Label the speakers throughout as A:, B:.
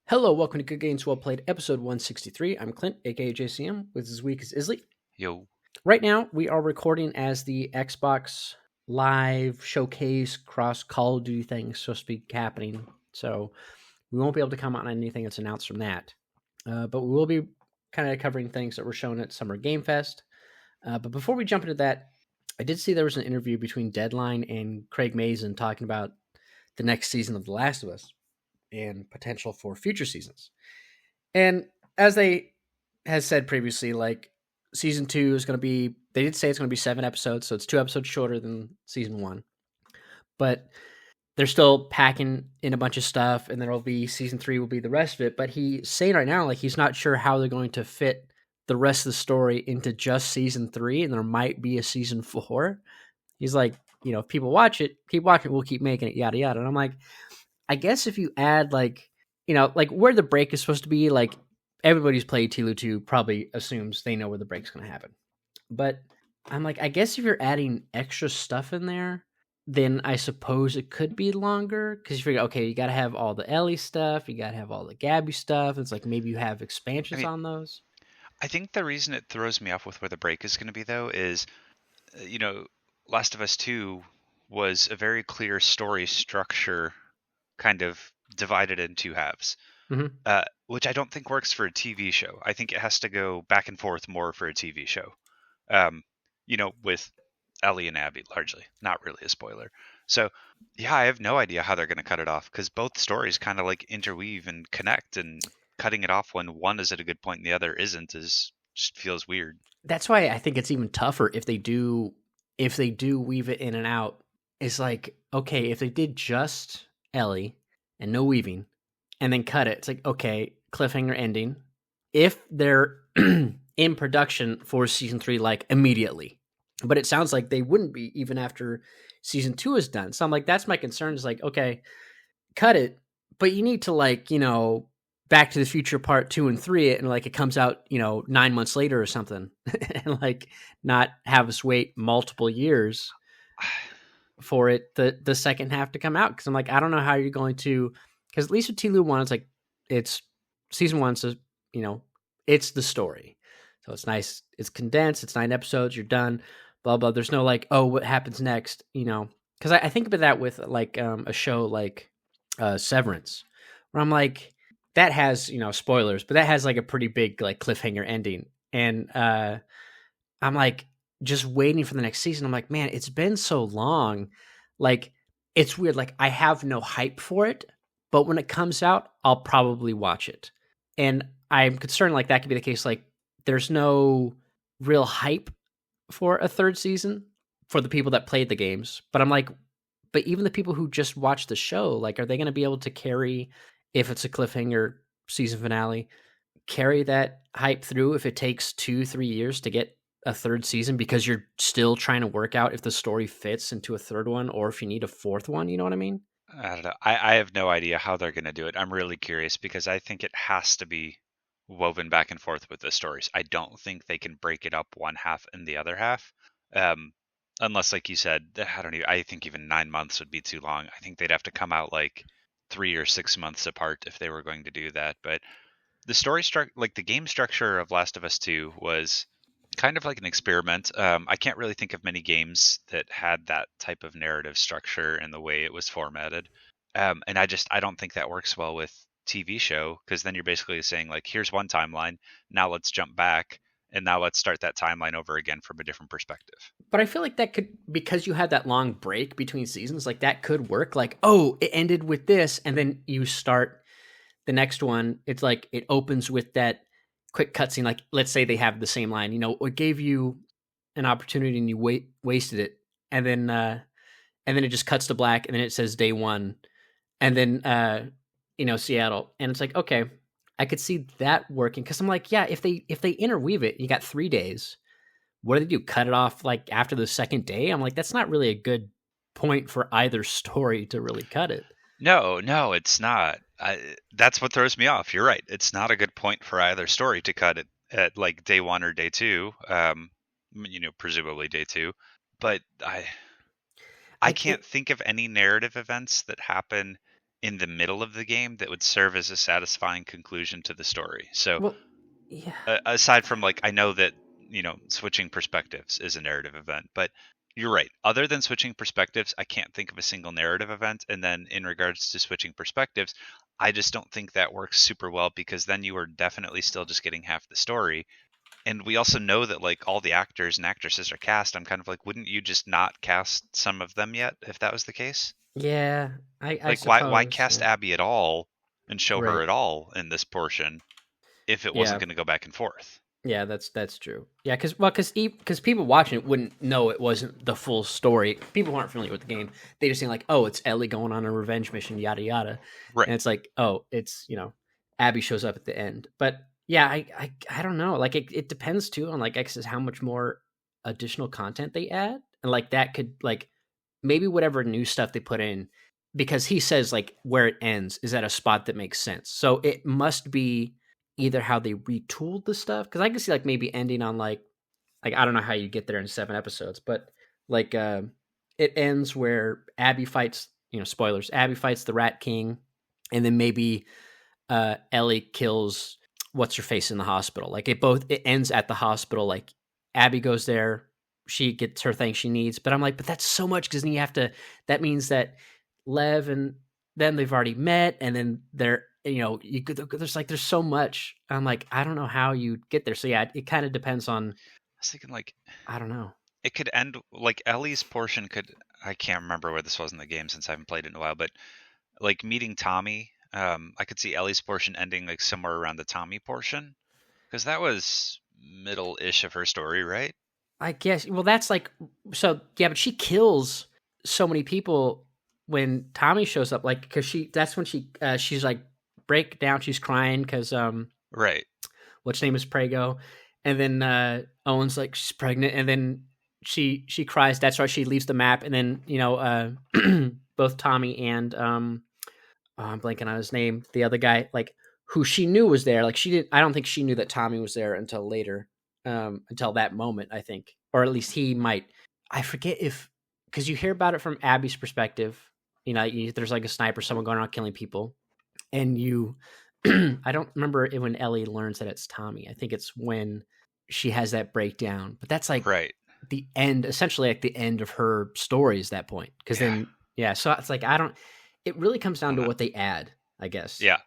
A: Hello, welcome to Good Games Well Played, episode 163. I'm Clint, aka JCM. With this week is Isley.
B: Yo.
A: Right now, we are recording as the Xbox Live Showcase cross Call of Duty thing is supposed to be happening. So we won't be able to comment on anything that's announced from that. But we will be kind of covering things that were shown at Summer Game Fest. But before we jump into that, I did see there was an interview between Deadline and Craig Mazin talking about the next season of The Last of Us and potential for future seasons. And as they has said previously, like season 2 is going to be, they did say it's going to be 7 episodes, so it's 2 episodes shorter than season 1. But they're still packing in a bunch of stuff, and there'll be season 3 will be the rest of it. But he's saying right now, like, he's not sure how they're going to fit the rest of the story into just season 3, and there might be a season 4. He's like, if people watch it, keep watching, we'll keep making it, yada yada. And I'm like, I guess if you add like where the break is supposed to be, like everybody's played TLoU 2 probably assumes they know where the break's going to happen. But I'm like, I guess if you're adding extra stuff in there, then I suppose it could be longer because you figure, okay, you got to have all the Ellie stuff, you got to have all the Gabby stuff. It's like maybe you have expansions on those.
B: I think the reason it throws me off with where the break is going to be, though, is, Last of Us 2 was a very clear story structure kind of divided in two halves, which I don't think works for a TV show. I think it has to go back and forth more for a TV show, with Ellie and Abby largely. Not really a spoiler. So, yeah, I have no idea how they're going to cut it off because both stories kind of like interweave and connect, and cutting it off when one is at a good point and the other isn't just feels weird.
A: That's why I think it's even tougher if they do weave it in and out. It's like, okay, if they did just Ellie and no weaving and then cut it, it's like, okay, cliffhanger ending. If they're in production for season 3, like immediately, but it sounds like they wouldn't be even after season 2 is done. So I'm like, that's my concern, is like, okay, cut it, but you need to Back to the Future Part 2 and 3 it, and like it comes out 9 months later or something and like not have us wait multiple years for it the second half to come out, because I'm like, I don't know how you're going to, because at least with TLoU 1 it's like it's season 1, so it's the story, so it's nice, it's condensed, it's 9 episodes, you're done, blah blah. There's no like, oh, what happens next, because I think about that with like a show like Severance, where I'm like, that has spoilers, but that has like a pretty big like cliffhanger ending, and I'm like just waiting for the next season. I'm like, man, it's been so long, like it's weird. Like I have no hype for it, but when it comes out, I'll probably watch it, and I'm concerned like that could be the case. Like there's no real hype for a third season for the people that played the games, but I'm like, but even the people who just watched the show, like, are they going to be able to carry, if it's a cliffhanger season finale, carry that hype through if it takes 2-3 years to get a third season, because you're still trying to work out if the story fits into a third one or if you need a fourth one? You know what I mean?
B: I don't know. I have no idea how they're going to do it. I'm really curious because I think it has to be woven back and forth with the stories. I don't think they can break it up one half and the other half. Unless, like you said, I don't know. I think even 9 months would be too long. I think they'd have to come out like 3 or 6 months apart if they were going to do that. But the like the game structure of Last of Us 2 was kind of like an experiment. I can't really think of many games that had that type of narrative structure and the way it was formatted. And I don't think that works well with TV show, because then you're basically saying like, here's one timeline, now let's jump back, and now let's start that timeline over again from a different perspective.
A: But I feel like that could, because you had that long break between seasons, like that could work. Like, oh, it ended with this, and then you start the next one. It's like it opens with that quick cutscene. Like, let's say they have the same line. It gave you an opportunity and you wasted it, and then it just cuts to black, and then it says day 1, and then Seattle, and it's like, okay, I could see that working, because I'm like, yeah, if they interweave it, you got 3 days. What do they do? Cut it off like after the second day? I'm like, that's not really a good point for either story to really cut it.
B: No, it's not. That's what throws me off. You're right. It's not a good point for either story to cut it at like day 1 or day 2. Presumably day 2. But I
A: I
B: can't think of any narrative events that happen in the middle of the game that would serve as a satisfying conclusion to the story. So
A: Well, yeah,
B: aside from like, I know that switching perspectives is a narrative event, but you're right. Other than switching perspectives, I can't think of a single narrative event. And then in regards to switching perspectives, I just don't think that works super well, because then you are definitely still just getting half the story. And we also know that like all the actors and actresses are cast. I'm kind of like, wouldn't you just not cast some of them yet if that was the case?
A: yeah, I
B: Like, why
A: suppose,
B: cast
A: yeah,
B: Abby at all and show her
A: right,
B: at all in this portion if it wasn't
A: yeah.
B: going to go back and forth?
A: Yeah, that's true. Yeah, because people watching it wouldn't know it wasn't the full story. People who aren't familiar with the game, they just think like, oh, it's Ellie going on a revenge mission, yada yada, and
B: Right.
A: it's like, oh, it's Abby shows up at the end. But yeah, I don't know. Like it depends too on like I guess how much more additional content they add, and like that could like maybe whatever new stuff they put in, because he says like where it ends is at a spot that makes sense. So it must be either how they retooled the stuff, because I can see like maybe ending on like I don't know how you get there in 7 episodes, but like it ends where Abby fights, spoilers, Abby fights the Rat King, and then maybe Ellie kills what's her face in the hospital. Like it ends at the hospital. Like Abby goes there, she gets her thing she needs. But I'm like, but that's so much, because then you have to. That means that Lev and then they've already met, and then they're there's so much. I'm like, I don't know how you get there. So yeah, it kind of depends on.
B: I was thinking like
A: I don't know.
B: it could end like Ellie's portion could. I can't remember where this was in the game since I haven't played it in a while, but like meeting Tommy, I could see Ellie's portion ending like somewhere around the Tommy portion, because that was middle-ish of her story, right?
A: I guess. Well, that's like so. Yeah, but she kills so many people when Tommy shows up. Like, because that's when she's like break down. She's crying because
B: Right.
A: what's name is Prego, and then Owen's like she's pregnant, and then she cries. That's why she leaves the map, and then both Tommy and oh, I'm blanking on his name. The other guy, like who she knew was there. Like she didn't. I don't think she knew that Tommy was there until later. Until that moment, I think, or at least he might. I forget if because you hear about it from Abby's perspective. There's like a sniper, someone going around killing people, and you. I don't remember it when Ellie learns that it's Tommy. I think it's when she has that breakdown. But that's like
B: Right.
A: the end, essentially, like the end of her story is that point. Because
B: Yeah.
A: then, yeah. So it's like I don't. It really comes
B: I
A: down
B: don't
A: to
B: know.
A: what they add, I guess.
B: Yeah.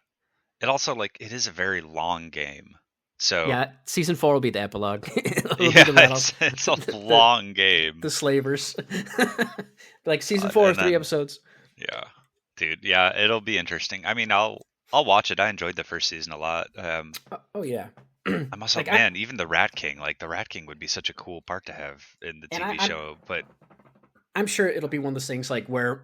B: It also like it is a very long game. So
A: Yeah, season 4 will be the epilogue. It'll be
B: yeah,
A: the let off.
B: it's a
A: the,
B: long game.
A: the slavers. Like season 4 is
B: And
A: 3
B: then
A: episodes.
B: yeah, dude, yeah, it'll be interesting. I mean, I'll watch it. I enjoyed the first season a lot.
A: Oh yeah.
B: I'm also
A: like I
B: man, even the Rat King, like the Rat King would be such a cool part to have in the
A: and
B: TV show. But
A: I'm sure it'll be one of those things like where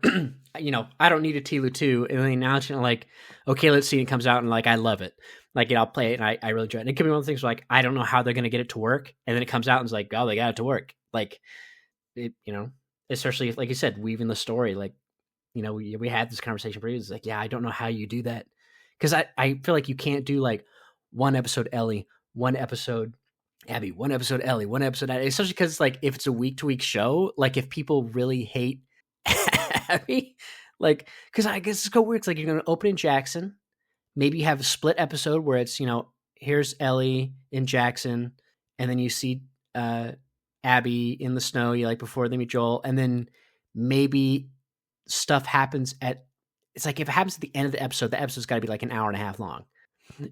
A: I don't need a TLoU 2, and then now it's like, okay, let's see, it comes out, and like I love it. Like I'll play it and I really enjoy it. And it could be one of the things where, like I don't know how they're gonna get it to work, and then it comes out and it's like, oh, they got it to work. Like it, especially like you said, weaving the story. Like we had this conversation previously. Like, yeah, I don't know how you do that, because I feel like you can't do like one episode Ellie, one episode Abby, one episode Ellie, one episode Abby. Especially because like if it's a week to week show, like if people really hate Abby, like because I guess it's go weird. It's like you're gonna open in Jackson, maybe you have a split episode where it's here's Ellie in Jackson, and then you see Abby in the snow. You like before they meet Joel, and then maybe stuff happens at. It's like if it happens at the end of the episode's got to be like an hour and a half long,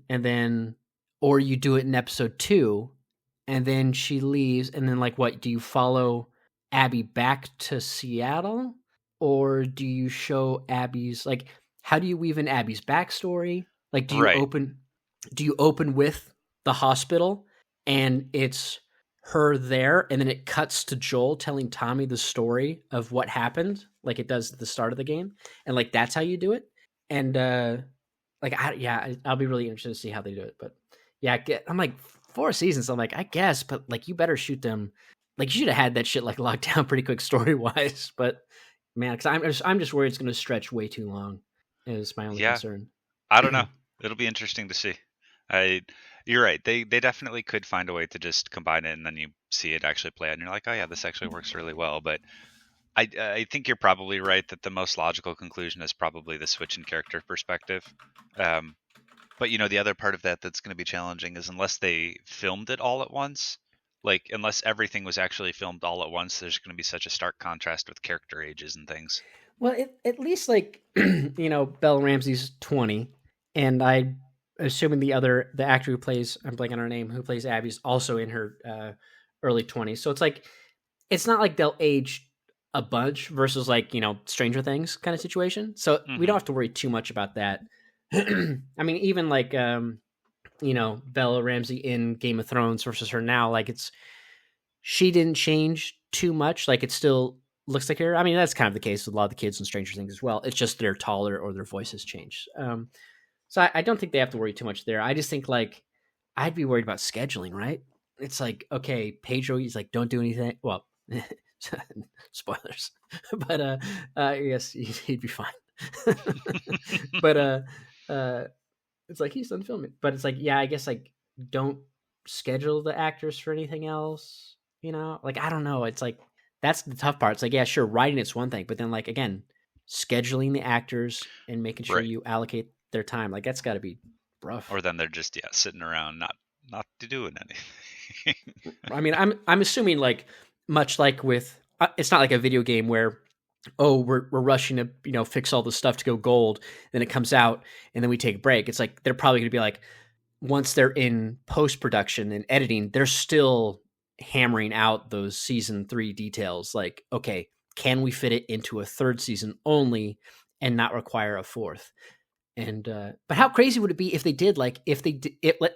A: and then or you do it in episode 2, and then she leaves, and then like what do you follow Abby back to Seattle, or do you show Abby's like how do you weave in Abby's backstory? Like
B: right,
A: do you open with the hospital and it's her there, and then it cuts to Joel telling Tommy the story of what happened like it does at the start of the game, and like that's how you do it. And I'll be really interested to see how they do it. But yeah, I'm like 4 seasons. I'm like, I guess, but like you better shoot them. Like you should have had that shit like locked down pretty quick story wise. But man, because I'm just worried it's going to stretch way too long. Is my only
B: yeah,
A: concern.
B: I don't know. It'll be interesting to see. I, you're right. They definitely could find a way to just combine it, and then you see it actually play out, and you're like, oh yeah, this actually works really well. But I think you're probably right that the most logical conclusion is probably the switch in character perspective. Um, but the other part of that that's going to be challenging is unless they filmed it all at once, like unless everything was actually filmed all at once, there's going to be such a stark contrast with character ages and things.
A: Well, at least like Bella Ramsey's 20, and I assuming the actor who plays, I'm blanking on her name, who plays Abby, is also in her early 20s. So it's like it's not like they'll age a bunch versus like Stranger Things kind of situation. So we don't have to worry too much about that. I mean, even like Bella Ramsey in Game of Thrones versus her now, like she didn't change too much. Like it still looks like her. I mean, that's kind of the case with a lot of the kids in Stranger Things as well. It's just they're taller or their voices change. So I don't think they have to worry too much there. I just think like I'd be worried about scheduling, right? It's like, okay, Pedro, he's like, don't do anything. Well, spoilers, but yes, he'd be fine. But it's like he's done filming. But it's like, yeah, I guess like don't schedule the actors for anything else. Like I don't know. It's like that's the tough part. It's like, yeah, sure, writing it's one thing, but then like again, scheduling the actors and making sure you allocate their time, like that's got to be rough.
B: Or then they're just sitting around not doing anything.
A: I mean, I'm assuming like much like with it's not like a video game where we're rushing to fix all the stuff to go gold, then it comes out and then we take a break. It's like they're probably going to be like once they're in post production and editing, they're still hammering out those season 3 details. Like, okay, can we fit it into a third season only and not require a fourth? And but how crazy would it be if they did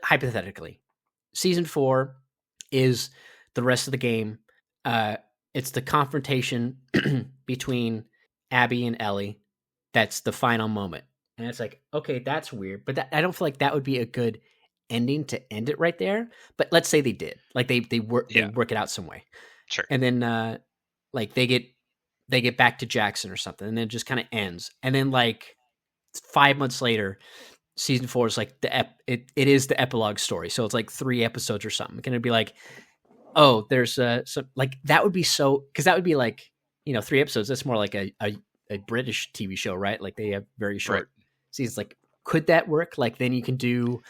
A: hypothetically, season 4 is the rest of the game. It's the confrontation between Abby and Ellie. That's the final moment. And it's like, okay, that's weird. But I don't feel like that would be a good ending to end it right there. But let's say they did. Like they work it out some way.
B: Sure.
A: And then like they get back to Jackson or something, and then it just kind of ends. And then like 5 months later, season 4 is like it is the epilogue story. So it's like 3 episodes or something. Can it be like, oh, there's some like that would be so because that would be like 3 episodes. That's more like a British TV show, right? Like they have very short seasons. Like, could that work? Like then you can do,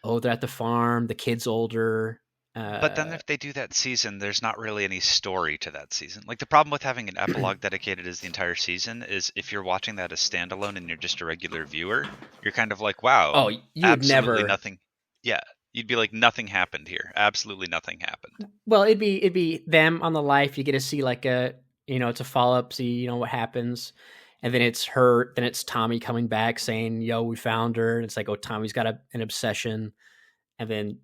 A: they're at the farm, the kid's older.
B: But then if they do that season, there's not really any story to that season. Like the problem with having an epilogue dedicated as the entire season is if you're watching that as standalone and you're just a regular viewer, you're kind of like, wow,
A: oh, you would never
B: nothing. Yeah, you'd be like, nothing happened here. Absolutely nothing happened.
A: Well, it'd be them on the life. You get to see like it's a follow up, see what happens, and then it's her. Then it's Tommy coming back saying, "Yo, we found her." And it's like, oh, Tommy's got an obsession, and then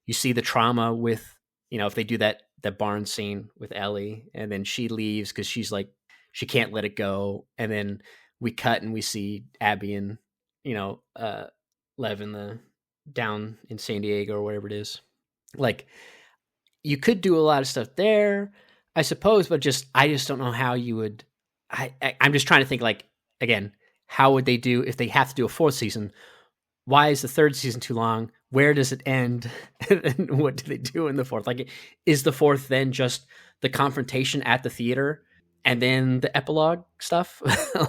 A: you see the trauma with if they do that barn scene with Ellie, and then she leaves because she's like she can't let it go, and then we cut and we see Abby and Lev down in San Diego or whatever it is. Like you could do a lot of stuff there, I suppose, but I just don't know how you would. I'm just trying to think like again, how would they do if they have to do a 4th season? Why is the 3rd season too long? Where does it end? And what do they do in the 4th? Like, is the 4th then just the confrontation at the theater and then the epilogue stuff?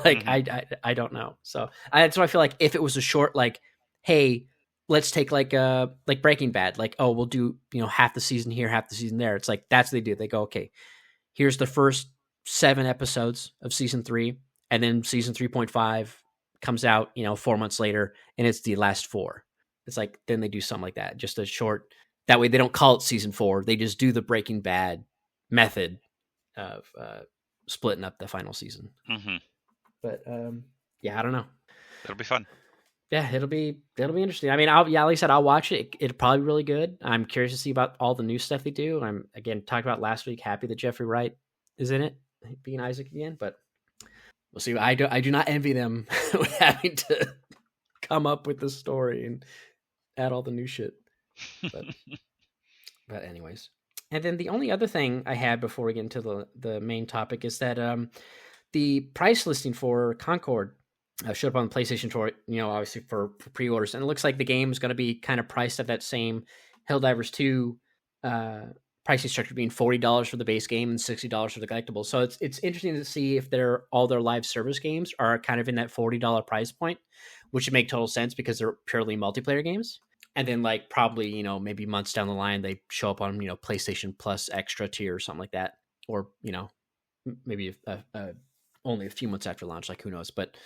A: Like, I don't know. So that's why I feel like if it was a short, like, hey, let's take like Breaking Bad, like, oh, we'll do half the season here, half the season there. It's like that's what they do. They go, okay, here's the first 7 episodes of season 3, and then season 3.5 comes out 4 months later, and it's the last 4. It's like then they do something like that, just a short. That way they don't call it season 4. They just do the Breaking Bad method of splitting up the final season.
B: Mm-hmm.
A: But yeah, I don't know.
B: It'll be fun.
A: Yeah, it'll be interesting. I mean, like I said, I'll watch it. It'll probably be really good. I'm curious to see about all the new stuff they do. I'm again talking about last week. Happy that Jeffrey Wright is in it, being Isaac again. But we'll see. I do not envy them having to come up with the story and add all the new shit. But anyways, and then the only other thing I had before we get into the main topic is that the price listing for Concord showed up on the PlayStation Store, obviously for pre-orders, and it looks like the game is going to be kind of priced at that same Helldivers 2 pricing structure being $40 for the base game and $60 for the collectibles. So it's interesting to see if all their live service games are kind of in that $40 price point, which would make total sense because they're purely multiplayer games. And then like probably, maybe months down the line, they show up on, PlayStation Plus extra tier or something like that. Or, maybe only a few months after launch, like who knows. But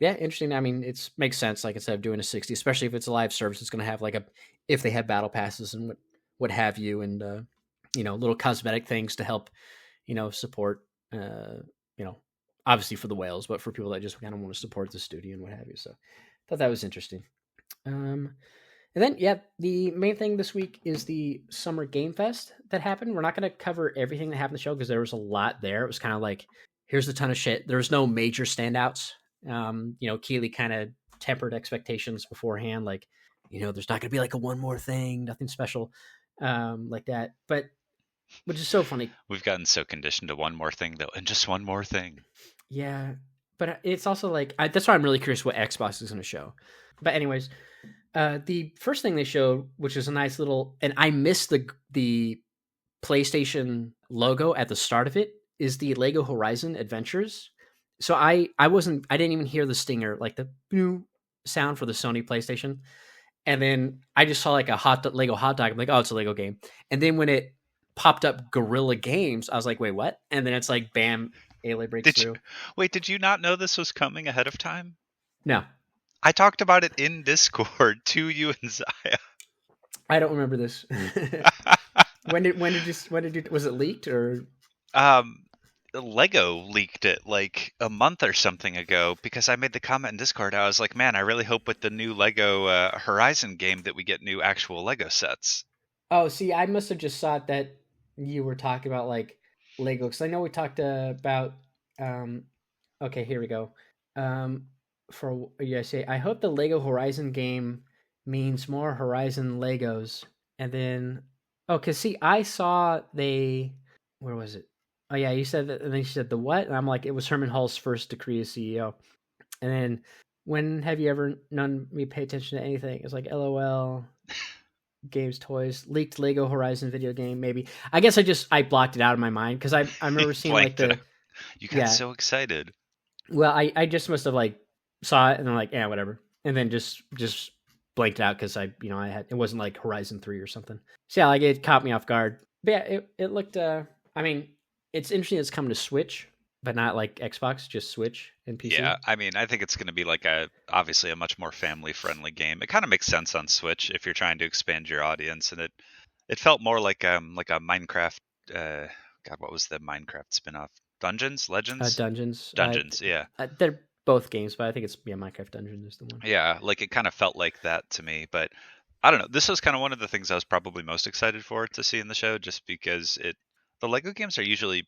A: yeah, interesting. I mean, it makes sense. Like instead of doing a 60, especially if it's a live service, it's going to have like if they have battle passes and what have you, and little cosmetic things to help, support, obviously for the whales, but for people that just kind of want to support the studio and what have you. So I thought that was interesting. And then, yeah, the main thing this week is the Summer Game Fest that happened. We're not going to cover everything that happened in the show because there was a lot there. It was kind of like, here's a ton of shit. There was no major standouts. Keeley kind of tempered expectations beforehand. Like, there's not going to be like a one more thing, nothing special like that. But which is so funny.
B: We've gotten so conditioned to one more thing, though, and just one more thing.
A: Yeah, but it's also like, that's why I'm really curious what Xbox is going to show. But anyways, the first thing they showed, which is a nice little, and I missed the PlayStation logo at the start of it, is the Lego Horizon Adventures. So I didn't even hear the stinger, like the sound for the Sony PlayStation. And then I just saw like a Lego hot dog. I'm like, oh, it's a Lego game. And then when it popped up Guerrilla Games, I was like, wait, what? And then it's like, bam, Aloy breaks through.
B: Did you not know this was coming ahead of time?
A: No.
B: I talked about it in Discord to you and Zaya.
A: I don't remember this. When did you, was it leaked or?
B: Lego leaked it like a month or something ago because I made the comment in Discord. I was like, man, I really hope with the new Lego Horizon game that we get new actual Lego sets.
A: Oh, see, I must have just thought that you were talking about like Lego, because I know we talked about. Okay, here we go. I hope the Lego Horizon game means more Horizon Legos, and then because see, I saw where was it? Oh yeah, you said that, and then you said the what? And I'm like, it was Herman Hall's first decree as CEO. And then, when have you ever known me pay attention to anything? It's like, LOL, games, toys, leaked Lego Horizon video game, maybe. I guess I blocked it out of my mind because I remember seeing like
B: you got so excited.
A: Well, I just must have like saw it and I'm like, yeah, whatever, and then just blanked out because I had, it wasn't like Horizon 3 or something. So yeah, like it caught me off guard. But yeah, it looked. I mean, it's interesting. It's coming to Switch, but not like Xbox, just Switch and PC.
B: Yeah, I mean, I think it's going to be like obviously a much more family-friendly game. It kind of makes sense on Switch if you're trying to expand your audience, and it felt more like a Minecraft. God, what was the Minecraft spin-off? Dungeons, Legends,
A: Dungeons.
B: Yeah,
A: they're both games, but I think it's Minecraft Dungeons is the one.
B: Yeah, like it kind of felt like that to me, but I don't know. This was kind of one of the things I was probably most excited for to see in the show, just because the Lego games are usually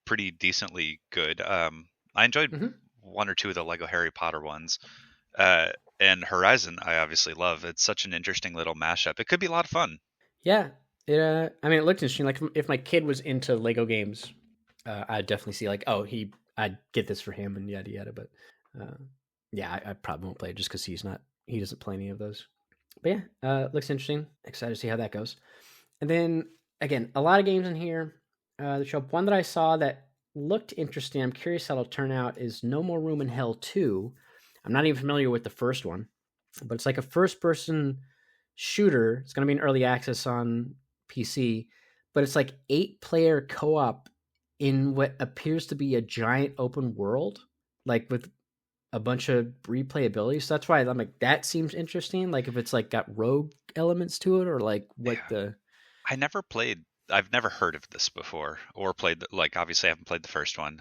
B: pretty decently good. I enjoyed one or two of the Lego Harry Potter ones, and Horizon I obviously love. It's such an interesting little mashup. It could be a lot of fun.
A: Yeah, I mean, it looked interesting. Like if my kid was into Lego games, I'd definitely see like, oh, I'd get this for him and yada yada. But yeah, I probably won't play it just because he doesn't play any of those. But yeah, looks interesting. Excited to see how that goes. And then again, a lot of games in here. The show one that I saw that looked interesting. I'm curious how it'll turn out. Is No More Room in Hell 2. I'm not even familiar with the first one, but it's like a first-person shooter. It's going to be in early access on PC, but it's like 8-player co-op in what appears to be a giant open world, like with a bunch of replayability. So that's why I'm like, that seems interesting. Like if it's like got rogue elements to it, or like what the.
B: I've never heard of this before or played. Like obviously, I haven't played the first one.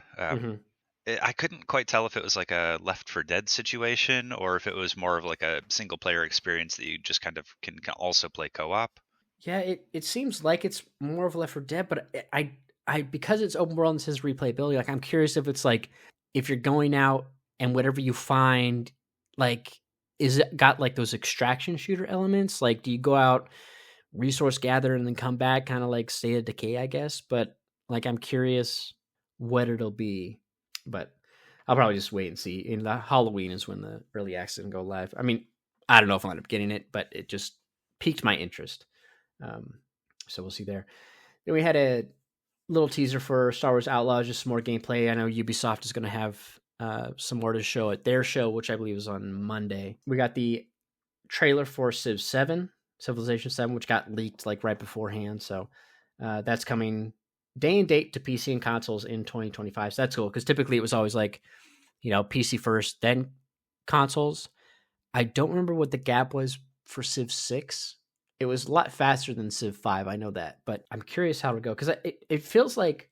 B: I couldn't quite tell if it was like a Left 4 Dead situation or if it was more of like a single player experience that you just kind of can also play co-op.
A: Yeah, it seems like it's more of Left 4 Dead, but I because it's open world and says replayability, like I'm curious if it's like if you're going out and whatever you find, like is it got like those extraction shooter elements? Like do you go out, resource gather, and then come back, kind of like State of Decay, I guess? But like I'm curious what it'll be. But I'll probably just wait and see. In the Halloween is when the early access can go live. I mean, I don't know if I'll end up getting it, but it just piqued my interest. So we'll see there. Then we had a little teaser for Star Wars Outlaws, just some more gameplay. I know Ubisoft is going to have some more to show at their show, which I believe is on Monday. We got the trailer for Civilization 7, which got leaked like right beforehand. So that's coming day and date to PC and consoles in 2025. So that's cool, because typically it was always like, PC first, then consoles. I don't remember what the gap was for Civ 6. It was a lot faster than Civ 5. I know that, but I'm curious how to go, because it feels like,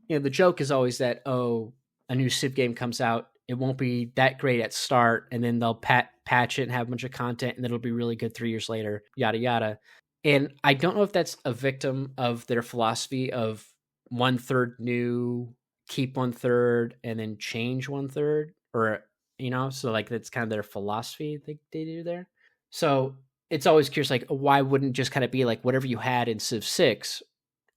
A: the joke is always that, a new Civ game comes out, it won't be that great at start, and then they'll patch it and have a bunch of content, and then it'll be really good 3 years later, yada yada. And I don't know if that's a victim of their philosophy of 1/3 new, keep 1/3, and then change 1/3, or so like that's kind of their philosophy they do there. So it's always curious, like, why wouldn't just kind of be like whatever you had in Civ 6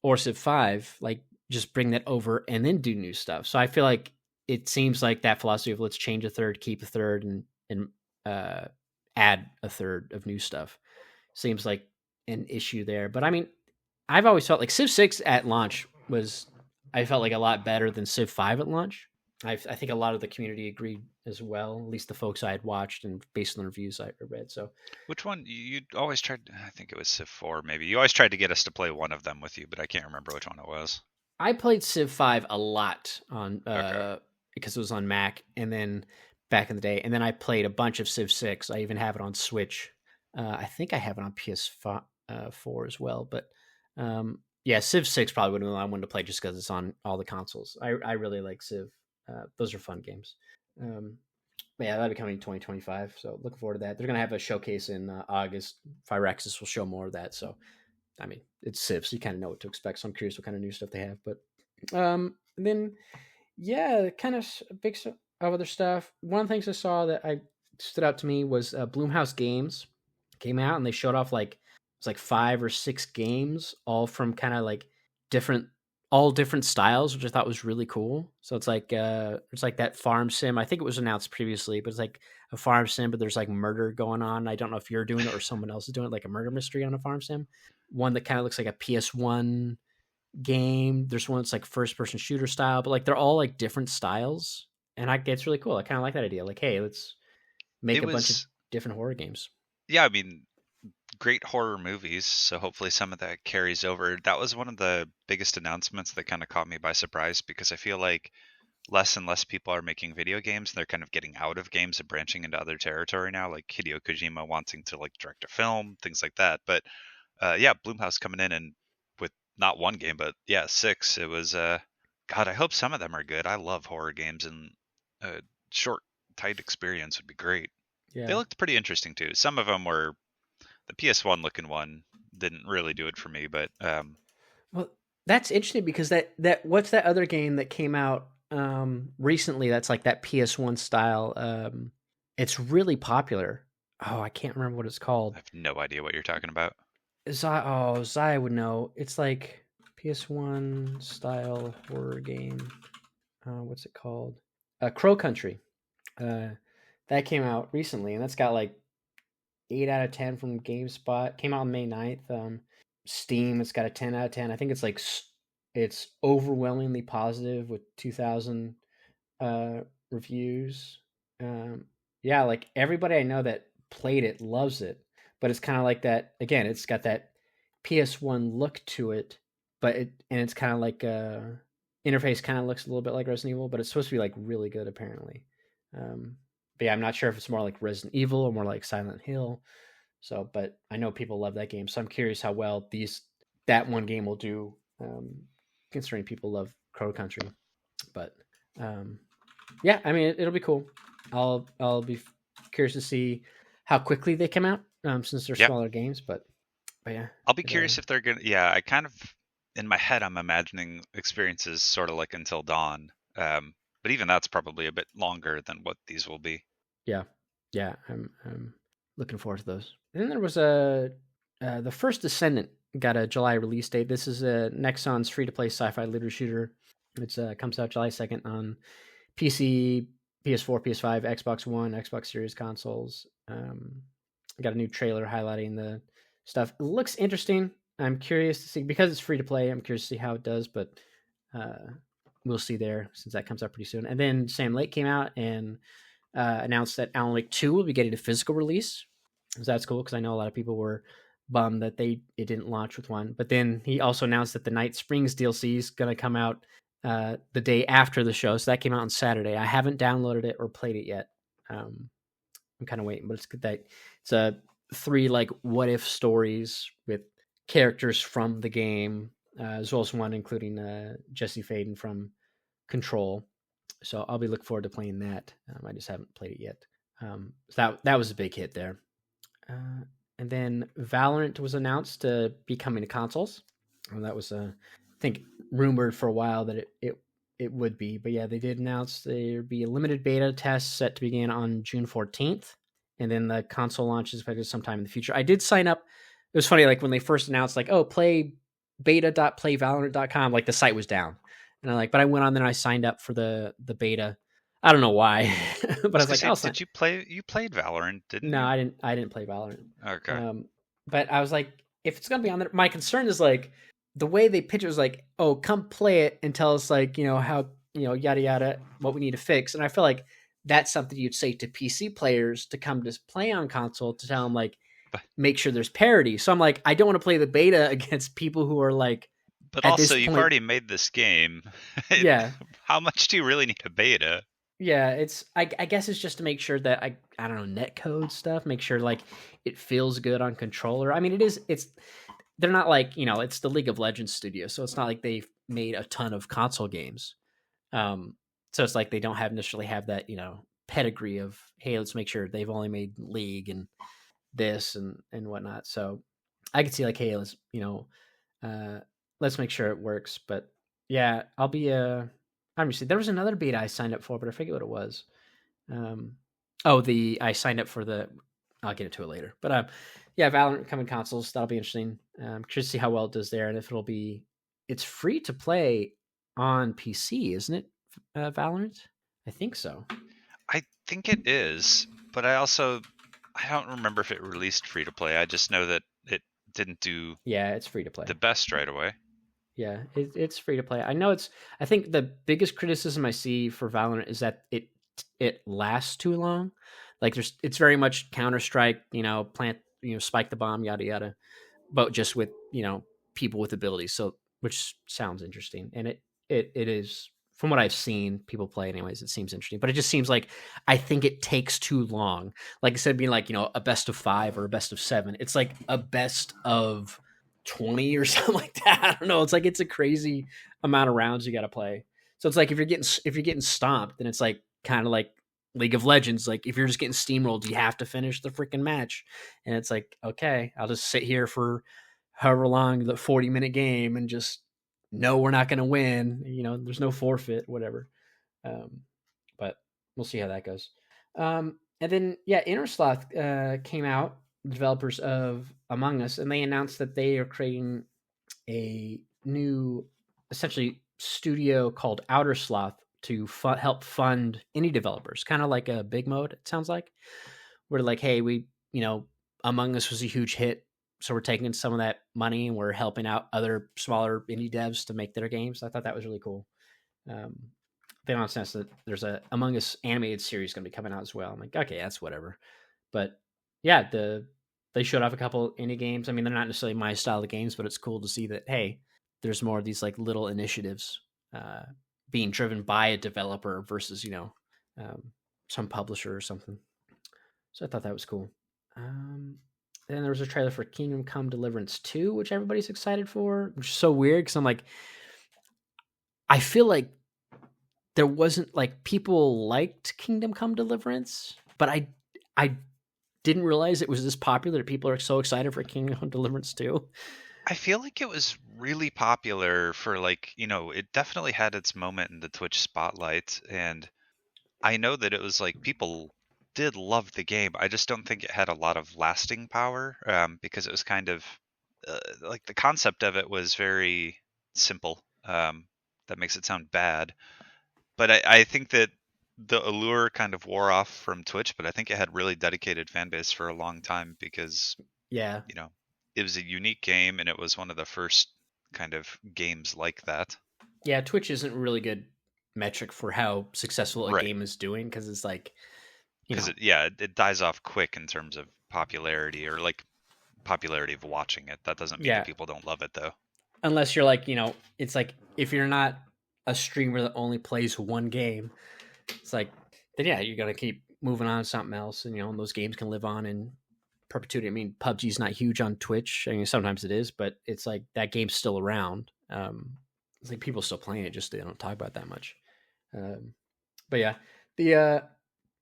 A: or Civ 5, like just bring that over and then do new stuff. So I feel like it seems like that philosophy of let's change a third, keep a third, and add a third of new stuff seems like an issue there. But I mean, I've always felt like Civ 6 at launch I felt like a lot better than Civ 5 at launch. I think a lot of the community agreed as well, at least the folks I had watched and based on the reviews I read. So,
B: Which one? You always tried, I think it was Civ 4 maybe. You always tried to get us to play one of them with you, but I can't remember which one it was.
A: I played Civ 5 a lot on
B: Okay.
A: because it was on Mac, and then back in the day, and then I played a bunch of Civ 6. I even have it on Switch. I think I have it on PS4 as well, but yeah, Civ 6 probably would have been the one to play just because it's on all the consoles. I really like Civ. Those are fun games. But yeah, that'll be coming in 2025. So looking forward to that. They're gonna have a showcase in August. Firaxis will show more of that. So I mean, it's Civ, so you kind of know what to expect. So I'm curious what kind of new stuff they have. But and then yeah, kind of big of other stuff. One of the things I saw that I stood out to me was Bloomhouse Games came out, and they showed off like it's like 5 or 6 games, all from kind of like different, all different styles, which I thought was really cool. So it's like that farm sim. I think it was announced previously, but it's like a farm sim, but there's like murder going on. I don't know if you're doing it or someone else is doing it, like a murder mystery on a farm sim. One that kind of looks like a PS1 game. There's one that's like first person shooter style, but like they're all like different styles, and it's really cool. I kind of like that idea. Like, hey, let's make
B: It
A: a bunch of
B: was,
A: different horror games.
B: yeah, I mean, great horror movies, so hopefully some of that carries over. That was one of the biggest announcements that kind of caught me by surprise, because I feel like less and less people are making video games. They're kind of getting out of games and branching into other territory now, like Hideo Kojima wanting to like direct a film, things like that. But yeah, Bloomhouse coming in and with not one game, but yeah, 6. It was God, I hope some of them are good. I love horror games, and a short, tight experience would be great. They
A: Yeah.
B: looked pretty interesting too. Some of them were, the PS1 looking one didn't really do it for me, but
A: Well, that's interesting because that what's that other game that came out recently that's like that PS1 style? It's really popular. Oh, I can't remember what it's
B: I
A: called.
B: have no idea what you're talking about.
A: Zai would know. It's like PS1 style horror game. What's it called? Crow Country. Uh, that came out recently, and that's got like 8 out of 10 from GameSpot. Came out on May 9th. Steam, it's got a 10 out of 10. I think it's like it's overwhelmingly positive with 2,000 uh, reviews. Um, yeah, like everybody I know that played it loves it, but it's kind of like that again. It's got that PS1 look to it, but it's kind of like interface kind of looks a little bit like Resident Evil, but it's supposed to be like really good apparently. Um, but yeah, I'm not sure if it's more like Resident Evil or more like Silent Hill. So, but I know people love that game, so I'm curious how well that one game will do, considering people love Crow Country. But um, yeah, I mean, it'll be cool. I'll be curious to see how quickly they come out, since they're
B: Yeah,
A: smaller games. But yeah,
B: I'll be curious if they're gonna. Yeah, I kind of in my head I'm imagining experiences sort of like Until Dawn, but even that's probably a bit longer than what these will be.
A: yeah, yeah. I'm looking forward to those. And then there was the first Descendant got a July release date. This is a Nexon's free to play sci-fi looter shooter. It's comes out July 2nd on PC, PS4, PS5, Xbox One, Xbox Series consoles. Got a new trailer highlighting the stuff. It looks interesting. I'm curious to see, because it's free to play. I'm curious to see how it does, but uh, we'll see there since that comes out pretty soon. And then Sam Lake came out and announced that Alan Wake 2 will be getting a physical release. So that's cool because I know a lot of people were bummed that it didn't launch with one. But then he also announced that the Night Springs DLC is going to come out the day after the show. So that came out on Saturday. I haven't downloaded it or played it yet. I'm kind of waiting, but it's good that it's a 3 like what if stories with characters from the game, as well as one including Jesse Faden from Control. So I'll be looking forward to playing that. I just haven't played it yet. So that was a big hit there. And then Valorant was announced to be coming to consoles. That was I think rumored for a while that it would be, but yeah, they did announce there'd be a limited beta test set to begin on June 14th, and then the console launch is expected sometime in the future. I did sign up. It was funny, like when they first announced, like, oh, play beta.playvalorant.com, like the site was down, and but I went on there and I signed up for the beta. I don't know why, but I was like, I'll sign.
B: Did you play? You played Valorant, didn't
A: No,
B: you?
A: I didn't play Valorant.
B: Okay.
A: But I was like, if it's gonna be on there, my concern is like the way they pitch it was like, oh, come play it and tell us like, how, yada yada, what we need to fix. And I feel like that's something you'd say to PC players to come to play on console, to tell them like, make sure there's parity. So I'm like, I don't want to play the beta against people who are like,
B: but
A: at
B: also
A: this
B: you've
A: point,
B: already made this game.
A: yeah.
B: How much do you really need a beta?
A: Yeah, it's I guess it's just to make sure that I don't know, net code stuff, make sure like it feels good on controller. I mean, it's they're not like, it's the League of Legends studio, so it's not like they've made a ton of console games. So it's like they don't necessarily have that, pedigree of, hey, let's make sure they've only made League and this and whatnot. So I could see like, hey, let's make sure it works. But yeah, I'll be obviously there was another beta I signed up for, but I forget what it was. I signed up for I'll get into it later. But yeah, Valorant coming consoles, that'll be interesting. Curious to see how well it does there, and if it's free to play on PC, isn't it? Valorant, I think so.
B: I think it is, but I don't remember if it released free to play. I just know that it didn't do.
A: Yeah, it's free to play.
B: The best right away.
A: Yeah, it's free to play. I know I think the biggest criticism I see for Valorant is that it lasts too long. Like it's very much Counter-Strike, plant, spike the bomb, yada yada, but just with, people with abilities. So, which sounds interesting, and it is, from what I've seen people play anyways, it seems interesting. But it just seems like I think it takes too long. Like instead of being like, a best of 5 or a best of 7, it's like a best of 20 or something like that. I don't know. It's like it's a crazy amount of rounds you got to play. So it's like if you're getting stomped, then it's like kind of like League of Legends. Like if you're just getting steamrolled, you have to finish the freaking match. And it's like, okay, I'll just sit here for however long, the 40-minute game, and just know we're not going to win. There's no forfeit, whatever. But we'll see how that goes. And then yeah, Innersloth came out, developers of Among Us, and they announced that they are creating a new, essentially, studio called Outer Sloth to help fund indie developers, kind of like a Big Mode. It sounds like, where like, hey, we, Among Us was a huge hit, so we're taking some of that money and we're helping out other smaller indie devs to make their games. I thought that was really cool. They don't sense that there's a Among Us animated series going to be coming out as well. I'm like, okay, that's whatever. But yeah, they showed off a couple indie games. I mean, they're not necessarily my style of games, but it's cool to see that, hey, there's more of these like little initiatives being driven by a developer versus, some publisher or something. So I thought that was cool. Then there was a trailer for Kingdom Come Deliverance 2, which everybody's excited for, which is so weird because I'm like, I feel like there wasn't like, people liked Kingdom Come Deliverance, but I didn't realize it was this popular that people are so excited for Kingdom Come Deliverance 2.
B: I feel like it was really popular for like, it definitely had its moment in the Twitch spotlight, and I know that it was like people did love the game. I just don't think it had a lot of lasting power, because it was kind of like the concept of it was very simple. That makes it sound bad, but I think that the allure kind of wore off from Twitch. But I think it had really dedicated fan base for a long time because
A: Yeah,
B: it was a unique game, and it was one of the first kind of games like that.
A: Yeah, Twitch isn't a really good metric for how successful a
B: Right.
A: game is doing because it's like, you
B: Because
A: know,
B: it dies off quick in terms of popularity, or like popularity of watching it. That doesn't mean that
A: yeah,
B: people don't love it though.
A: unless you're like, it's like if you're not a streamer that only plays one game, it's like, then yeah, you're gonna keep moving on to something else, and and those games can live on in perpetuity. I mean, PUBG's not huge on Twitch. I mean, sometimes it is, but it's like that game's still around. It's like people still playing it, just they don't talk about it that much. Um, but yeah, the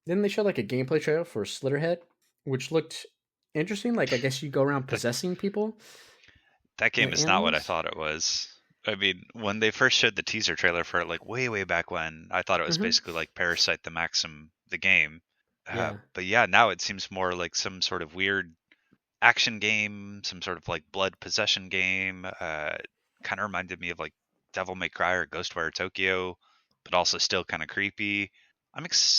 A: then they showed like a gameplay trailer for Slitterhead, which looked interesting. Like I guess you go around
B: That
A: possessing people,
B: that game
A: like
B: is not what I
A: animals.
B: thought it was. I mean, when they first showed the teaser trailer for it, like way back when, I thought it was
A: Mm-hmm.
B: basically like Parasite the Maxim, the game.
A: Yeah.
B: But yeah, now it seems more like some sort of weird action game, some sort of like blood possession game. Kind of reminded me of like Devil May Cry or Ghostwire Tokyo, but also still kind of creepy.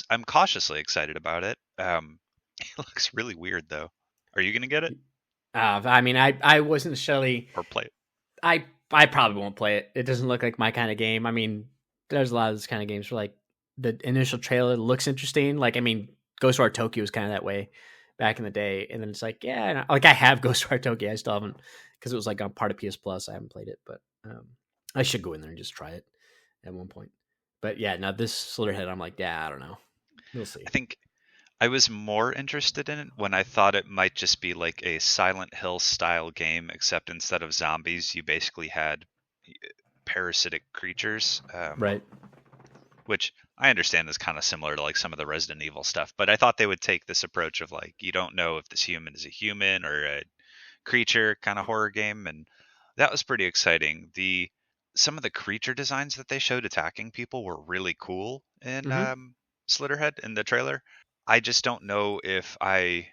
B: I'm cautiously excited about it. It looks really weird though. Are you gonna get it
A: I mean, I wasn't necessarily.
B: or play it?
A: I probably won't play it. It doesn't look like my kind of game. I mean, there's a lot of this kind of games where like the initial trailer looks interesting. Like I mean, Ghostwire Tokyo was kind of that way back in the day, and then it's like yeah, like I have Ghostwire Tokyo. I still haven't because it was like on part of PS Plus. I haven't played it, but I should go in there and just try it at one point. But yeah, now this Slitterhead, I'm like, yeah, I don't know. We'll see.
B: I think I was more interested in it when I thought it might just be like a Silent Hill style game, except instead of zombies, you basically had parasitic creatures.
A: Right.
B: Which I understand is kind of similar to like some of the Resident Evil stuff, but I thought they would take this approach of like you don't know if this human is a human or a creature kind of horror game, and that was pretty exciting. The Some of the creature designs that they showed attacking people were really cool in
A: Mm-hmm.
B: Slitterhead in the trailer. I just don't know if I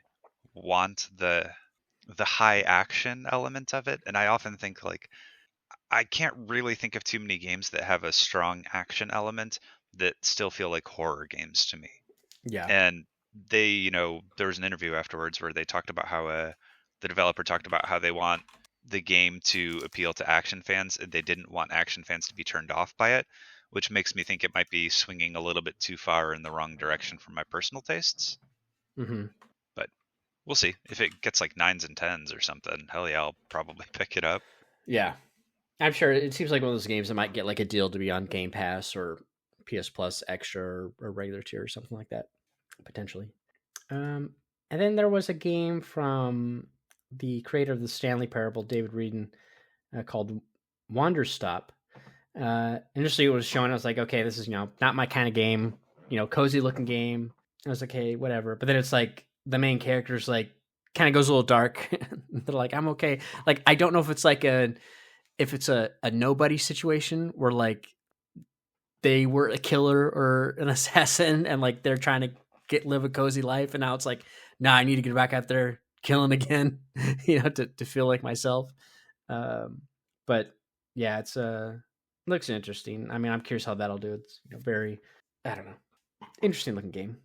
B: want the high action element of it, and I often think like I can't really think of too many games that have a strong action element that still feel like horror games to me.
A: Yeah.
B: And there was an interview afterwards where they talked about how the developer talked about how they want the game to appeal to action fans, and they didn't want action fans to be turned off by it, which makes me think it might be swinging a little bit too far in the wrong direction for my personal tastes.
A: Mm-hmm.
B: But we'll see. If it gets like nines and tens or something, hell yeah, I'll probably pick it up.
A: Yeah. I'm sure it seems like one of those games that might get like a deal to be on Game Pass or PS Plus Extra or regular tier or something like that, potentially. Um, and then there was a game from the creator of the Stanley Parable, David Reedon, called Wander Stop. Initially, it was showing. I was like, okay, this is not my kind of game. Cozy looking game. I was like, okay, whatever. But then it's like the main character's like kind of goes a little dark. They're like, I'm okay. Like I don't know if it's like a nobody situation where like they were a killer or an assassin and like they're trying to live a cozy life and now it's like nah, I need to get back out there killing again to feel like myself. But yeah, it's looks interesting. I mean, I'm curious how that'll do. It's very, I don't know, interesting looking game.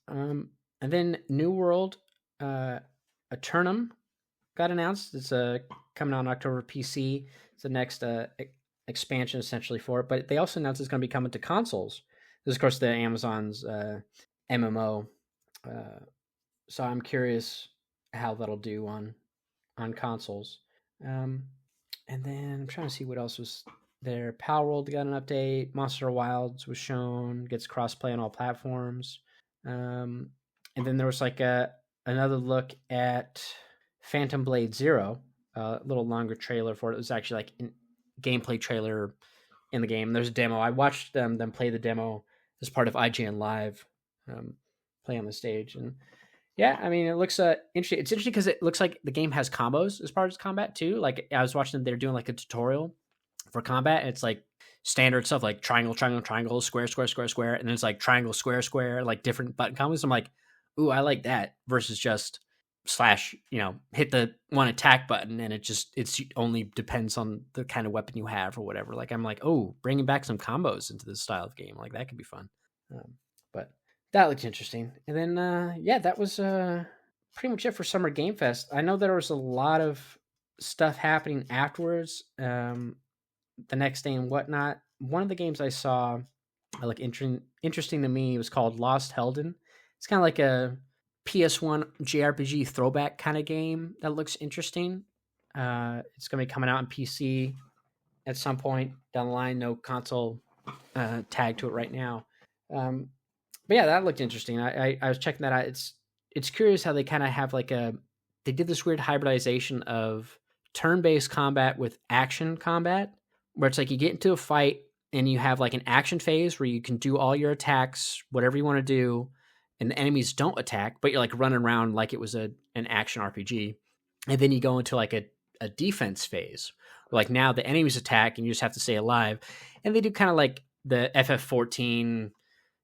A: And then New World Eternum got announced. It's coming out in October PC. It's the next expansion essentially for it. But they also announced it's going to be coming to consoles. This is, of course, the Amazon's MMO. Uh, so I'm curious how that'll do on consoles. Um, and then I'm trying to see what else was there. Power World got an update. Monster Wilds was shown. Gets crossplay on all platforms. And then there was like another look at Phantom Blade Zero, a little longer trailer for it. It was actually like a gameplay trailer in the game. There's a demo. I watched them play the demo as part of IGN Live, play on the stage, and yeah, I mean it looks interesting. It's interesting because it looks like the game has combos as part of its combat too. Like I was watching them, they're doing like a tutorial for combat, and it's like standard stuff like triangle, triangle, triangle, square, square, square, square, and then it's like triangle, square, square, like different button combos. I'm like, ooh, I like that versus just slash, hit the one attack button and it's only depends on the kind of weapon you have or whatever. Like I'm like, oh, bringing back some combos into this style of game, like that could be fun. But that looked interesting. And then yeah, that was pretty much it for Summer Game Fest. I know there was a lot of stuff happening afterwards, the next day and whatnot. One of the games I saw, like interesting to me, was called Lost Helden. It's kind of like a PS1 JRPG throwback kind of game that looks interesting. It's going to be coming out on PC at some point down the line. No console tag to it right now. But yeah, that looked interesting. I was checking that out. It's curious how they kind of have like they did this weird hybridization of turn-based combat with action combat, where it's like you get into a fight and you have like an action phase where you can do all your attacks, whatever you want to do, and the enemies don't attack, but you're like running around like it was an action RPG. And then you go into like a defense phase. Like now the enemies attack and you just have to stay alive. And they do kind of like the FF14,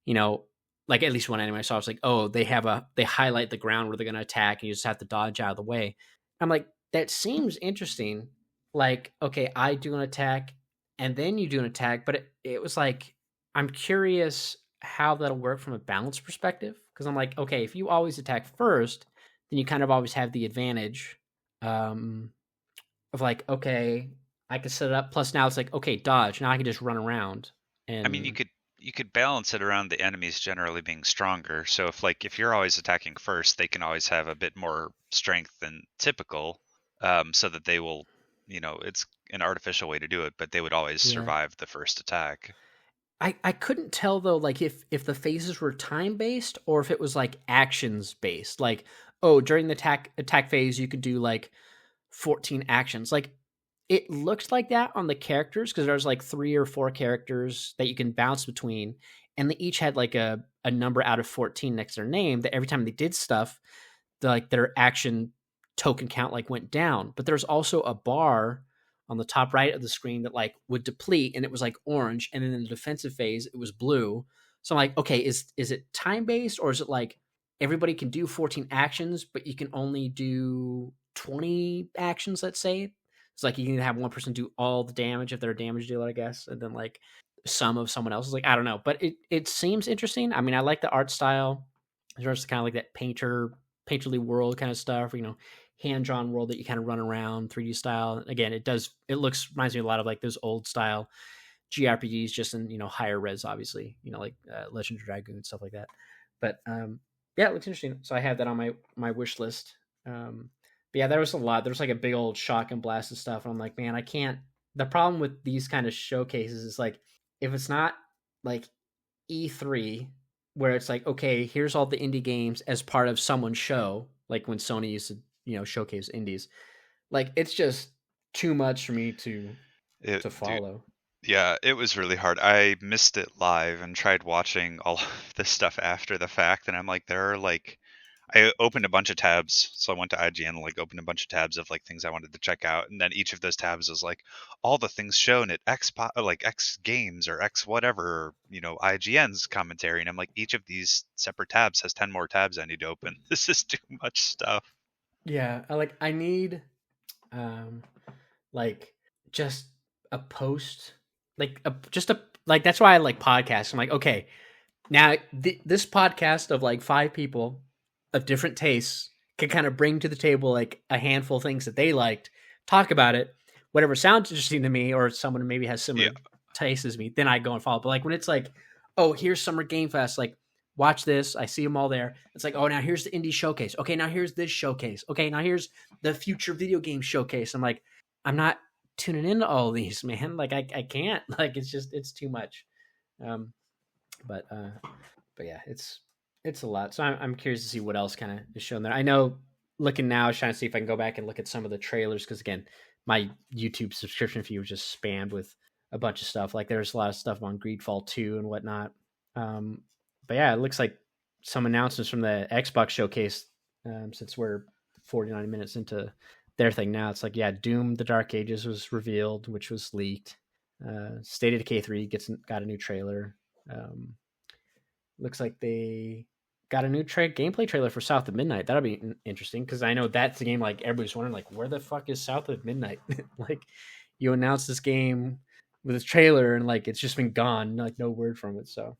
A: you know, like at least one anime I saw, was like, oh, they highlight the ground where they're going to attack and you just have to dodge out of the way. I'm like, that seems interesting. Like, okay, I do an attack and then you do an attack, but it was like, I'm curious how that'll work from a balance perspective. Cause I'm like, okay, if you always attack first, then you kind of always have the advantage of like, okay, I can set it up. Plus now it's like, okay, dodge. Now I can just run around
B: I mean,
A: and
B: you could balance it around the enemies generally being stronger. So if you're always attacking first, they can always have a bit more strength than typical, so that they will, it's an artificial way to do it, but they would always
A: yeah.
B: survive the first attack.
A: I couldn't tell though, like if the phases were time based or if it was like actions based. Like, oh, during the attack phase, you could do like 14 actions. Like it looked like that on the characters because there's like 3 or 4 characters that you can bounce between, and they each had like a number out of 14 next to their name. That every time they did stuff, like their action token count like went down. But there's also a bar on the top right of the screen that like would deplete, and it was like orange, and then in the defensive phase it was blue. So I'm like, okay, is it time based or is it like everybody can do 14 actions but you can only do 20 actions, let's say? It's like you can have one person do all the damage if they're a damage dealer, I guess, and then like some of someone else is like, I don't know, but it seems interesting. I mean, I like the art style. There's kind of like that painterly world kind of stuff, hand drawn world that you kind of run around 3D style. Again, reminds me a lot of like those old style GRPGs, just in higher res, obviously, like Legend of Dragoon, stuff like that. But yeah, it looks interesting. So I have that on my wish list. But yeah, there was a lot. There was like a big old shock and blast of stuff. And I'm like, man, I can't. The problem with these kind of showcases is like, if it's not like E3, where it's like, okay, here's all the indie games as part of someone's show, like when Sony used to, showcase indies. Like it's just too much for me
B: It,
A: to
B: dude,
A: follow.
B: yeah, it was really hard. I missed it live and tried watching all of this stuff after the fact, and I'm like, there are like, I opened a bunch of tabs. So I went to IGN, like opened a bunch of tabs of like things I wanted to check out, and then each of those tabs was like all the things shown at like X Games or X whatever, IGN's commentary, and I'm like, each of these separate tabs has 10 more tabs I need to open. This is too much stuff.
A: Yeah, I need um like just a post, like just a like that's why I like podcasts. I'm like, okay, now this podcast of like 5 people of different tastes can kind of bring to the table like a handful of things that they liked, talk about it, whatever sounds interesting to me, or someone who maybe has
B: Yeah.
A: similar tastes as me, then I go and follow. But like when it's like, oh, here's Summer Game Fest, like watch this, I see them all there. It's like, oh, now here's the indie showcase. Okay, now here's this showcase. Okay, now here's the future video game showcase. I'm like, I'm not tuning into all these, man. Like I can't. Like it's too much. Um, but yeah, it's a lot. So I'm curious to see what else kind of is shown there. I know looking now, I was trying to see if I can go back and look at some of the trailers because again, my YouTube subscription feed was just spammed with a bunch of stuff. Like there's a lot of stuff on Greedfall 2 and whatnot. Um, but yeah, it looks like some announcements from the Xbox showcase. Since we're 49 minutes into their thing now, it's like, yeah, Doom: The Dark Ages was revealed, which was leaked. State of Decay 3 got a new trailer. Looks like they got a new gameplay trailer for South of Midnight. That'll be interesting because I know that's the game like everybody's wondering, like, where the fuck is South of Midnight? Like, you announced this game with a trailer and like it's just been gone, like no word from it. So,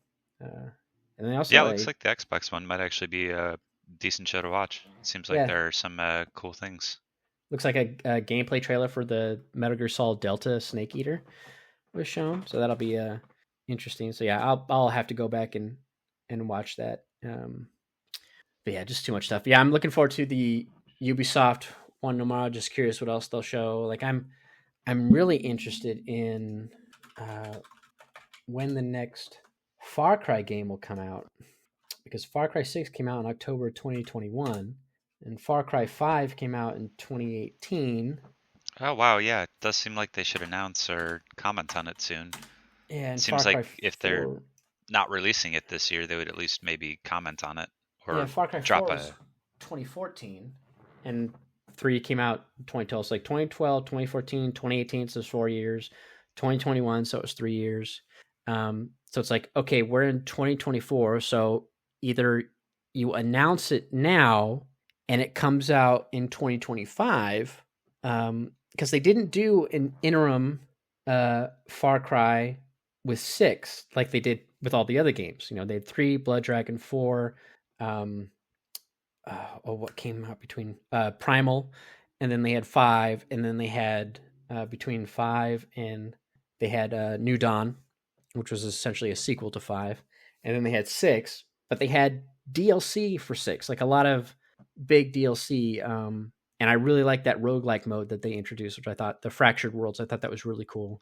A: and then
B: Yeah,
A: also,
B: it looks like the Xbox one might actually be a decent show to watch. It seems like
A: yeah,
B: there are some cool things.
A: looks like a gameplay trailer for the Metal Gear Solid Delta Snake Eater was shown, so that'll be interesting. So yeah, I'll have to go back and watch that. But yeah, just too much stuff. Yeah, I'm looking forward to the Ubisoft one tomorrow. Just curious what else they'll show. Like I'm really interested in when the next Far Cry game will come out, because Far Cry 6 came out in October 2021 and Far Cry 5 came out in 2018.
B: Oh wow, yeah, it does seem like they should announce or comment on it soon.
A: Yeah, and Far
B: Seems like
A: Cry
B: if they're
A: 4.
B: not releasing it this year, they would at least maybe comment on it
A: Yeah,
B: or
A: Far Cry
B: drop
A: 4 was
B: a.
A: 2014 and 3 came out 2012. So like 2012, 2014, 2018, so it's 4 years. 2021, so it was 3 years. So it's like, okay, we're in 2024, so either you announce it now and it comes out in 2025, because they didn't do an interim Far Cry with 6 like they did with all the other games. You know, they had 3, Blood Dragon 4, what came out between Primal, and then they had 5, and then they had between 5 and they had New Dawn, which was essentially a sequel to 5, and then they had 6, but they had DLC for 6, like a lot of big DLC. And I really like that roguelike mode that they introduced, which I thought the Fractured Worlds, I thought that was really cool.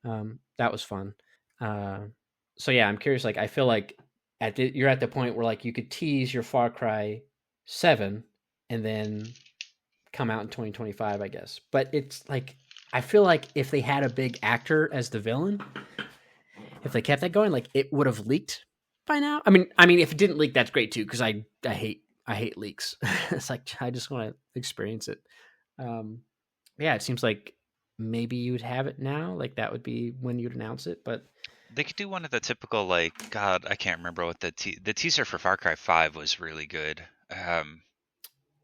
A: That was fun. So yeah, I'm curious. Like, I feel like you're at the point where like you could tease your Far Cry 7 and then come out in 2025, I guess. But it's like, I feel like if they had a big actor as the villain, if they kept that going, like it would have leaked by now. I mean, if it didn't leak, that's great too, because I hate leaks. It's like I just want to experience it. Yeah, it seems like maybe you'd have it now. Like that would be when you'd announce it. But
B: They could do one of the typical like God, I can't remember what the teaser for Far Cry 5 was really good.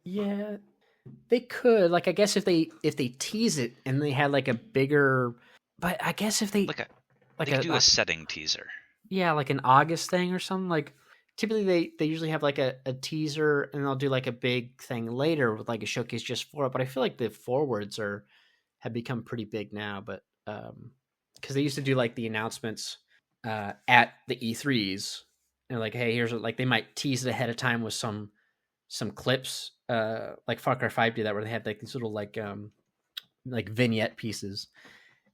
A: yeah, they could. Like I guess if they tease it and they had like a bigger, but I guess if they
B: Like a
A: like
B: they could do a
A: a
B: setting teaser.
A: yeah, like an August thing or something. Like typically they usually have like a teaser and they'll do like a big thing later with like a showcase just for it. But I feel like the forwards have become pretty big now. But because they used to do like the announcements at the E3s and like, hey, here's what, like they might tease it ahead of time with some clips, like Far Cry 5 did that, where they had like these little like vignette pieces,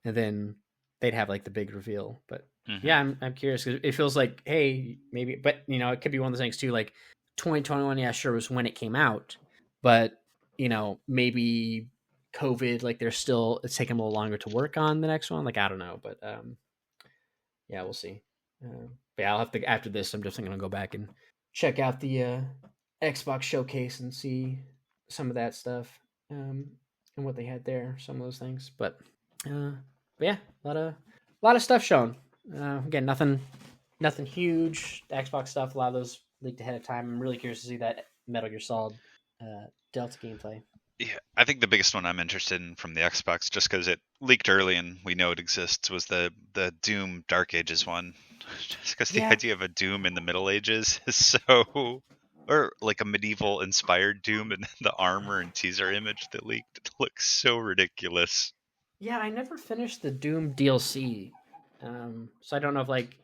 A: and then they'd have like the big reveal. But yeah,
B: Hmm.
A: I'm curious because it feels like, hey, maybe, but it could be one of those things too. Like 2021, yeah, sure, was when it came out, but maybe COVID, like it's taking a little longer to work on the next one. Like I don't know, but yeah, we'll see. But yeah, I'll have to after this. I'm definitely gonna go back and check out the Xbox showcase and see some of that stuff, and what they had there. Some of those things, but yeah, a lot of stuff shown. Again, nothing huge. The Xbox stuff, a lot of those leaked ahead of time. I'm really curious to see that Metal Gear Solid Delta gameplay.
B: Yeah, I think the biggest one I'm interested in from the Xbox, just because it leaked early and we know it exists, was the Doom Dark Ages one. Just because the
A: Yeah,
B: idea of a Doom in the Middle Ages is so, or like a medieval inspired Doom, and the armor and teaser image that leaked looks so ridiculous.
A: yeah. I never finished the Doom DLC, so I don't know if like,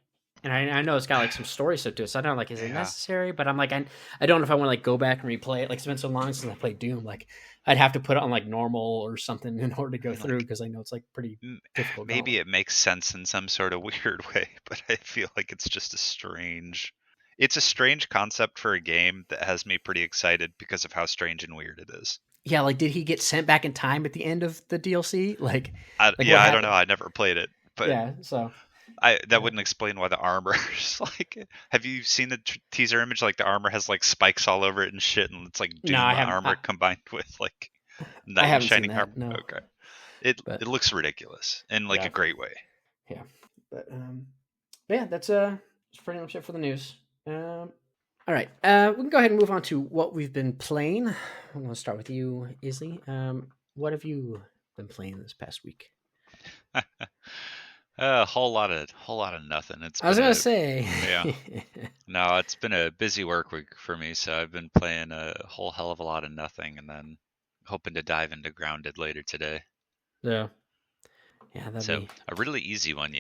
A: and I know it's got like some story stuff to it. So I don't know, like, is it
B: Yeah,
A: necessary? But I'm like, I don't know if I want to like go back and replay it. Like it's been so long since I played Doom. Like I'd have to put it on like normal or something in order to go
B: and
A: through
B: like
A: because I know it's like pretty
B: m-
A: difficult going.
B: maybe it makes sense in some sort of weird way, but I feel like it's just it's a strange concept for a game that has me pretty excited because of how strange and weird it is.
A: Yeah, like did he get sent back in time at the end of the DLC? Like what
B: Yeah, I don't know.
A: happened?
B: I never played it, but
A: Yeah, so
B: I that
A: yeah.
B: wouldn't explain why the armor is like. Have you seen the teaser image? Like the armor has like spikes all over it and shit, and it's like
A: No, I
B: Doom
A: haven't.
B: armor combined with like
A: I
B: knight
A: haven't seen
B: shining armor.
A: that. No,
B: Okay, it
A: but
B: looks ridiculous in like a
A: yeah,
B: great way.
A: yeah, but yeah, that's pretty much it for the news. All right, we can go ahead and move on to what we've been playing. I'm going to start with you, Isley. What have you been playing this past week?
B: A whole lot of nothing. It's
A: I was
B: been
A: going to
B: a
A: say,
B: yeah. No, it's been a busy work week for me, so I've been playing a whole hell of a lot of nothing, and then hoping to dive into Grounded later today.
A: Yeah. Yeah, that'd
B: So
A: be.
B: a really easy one,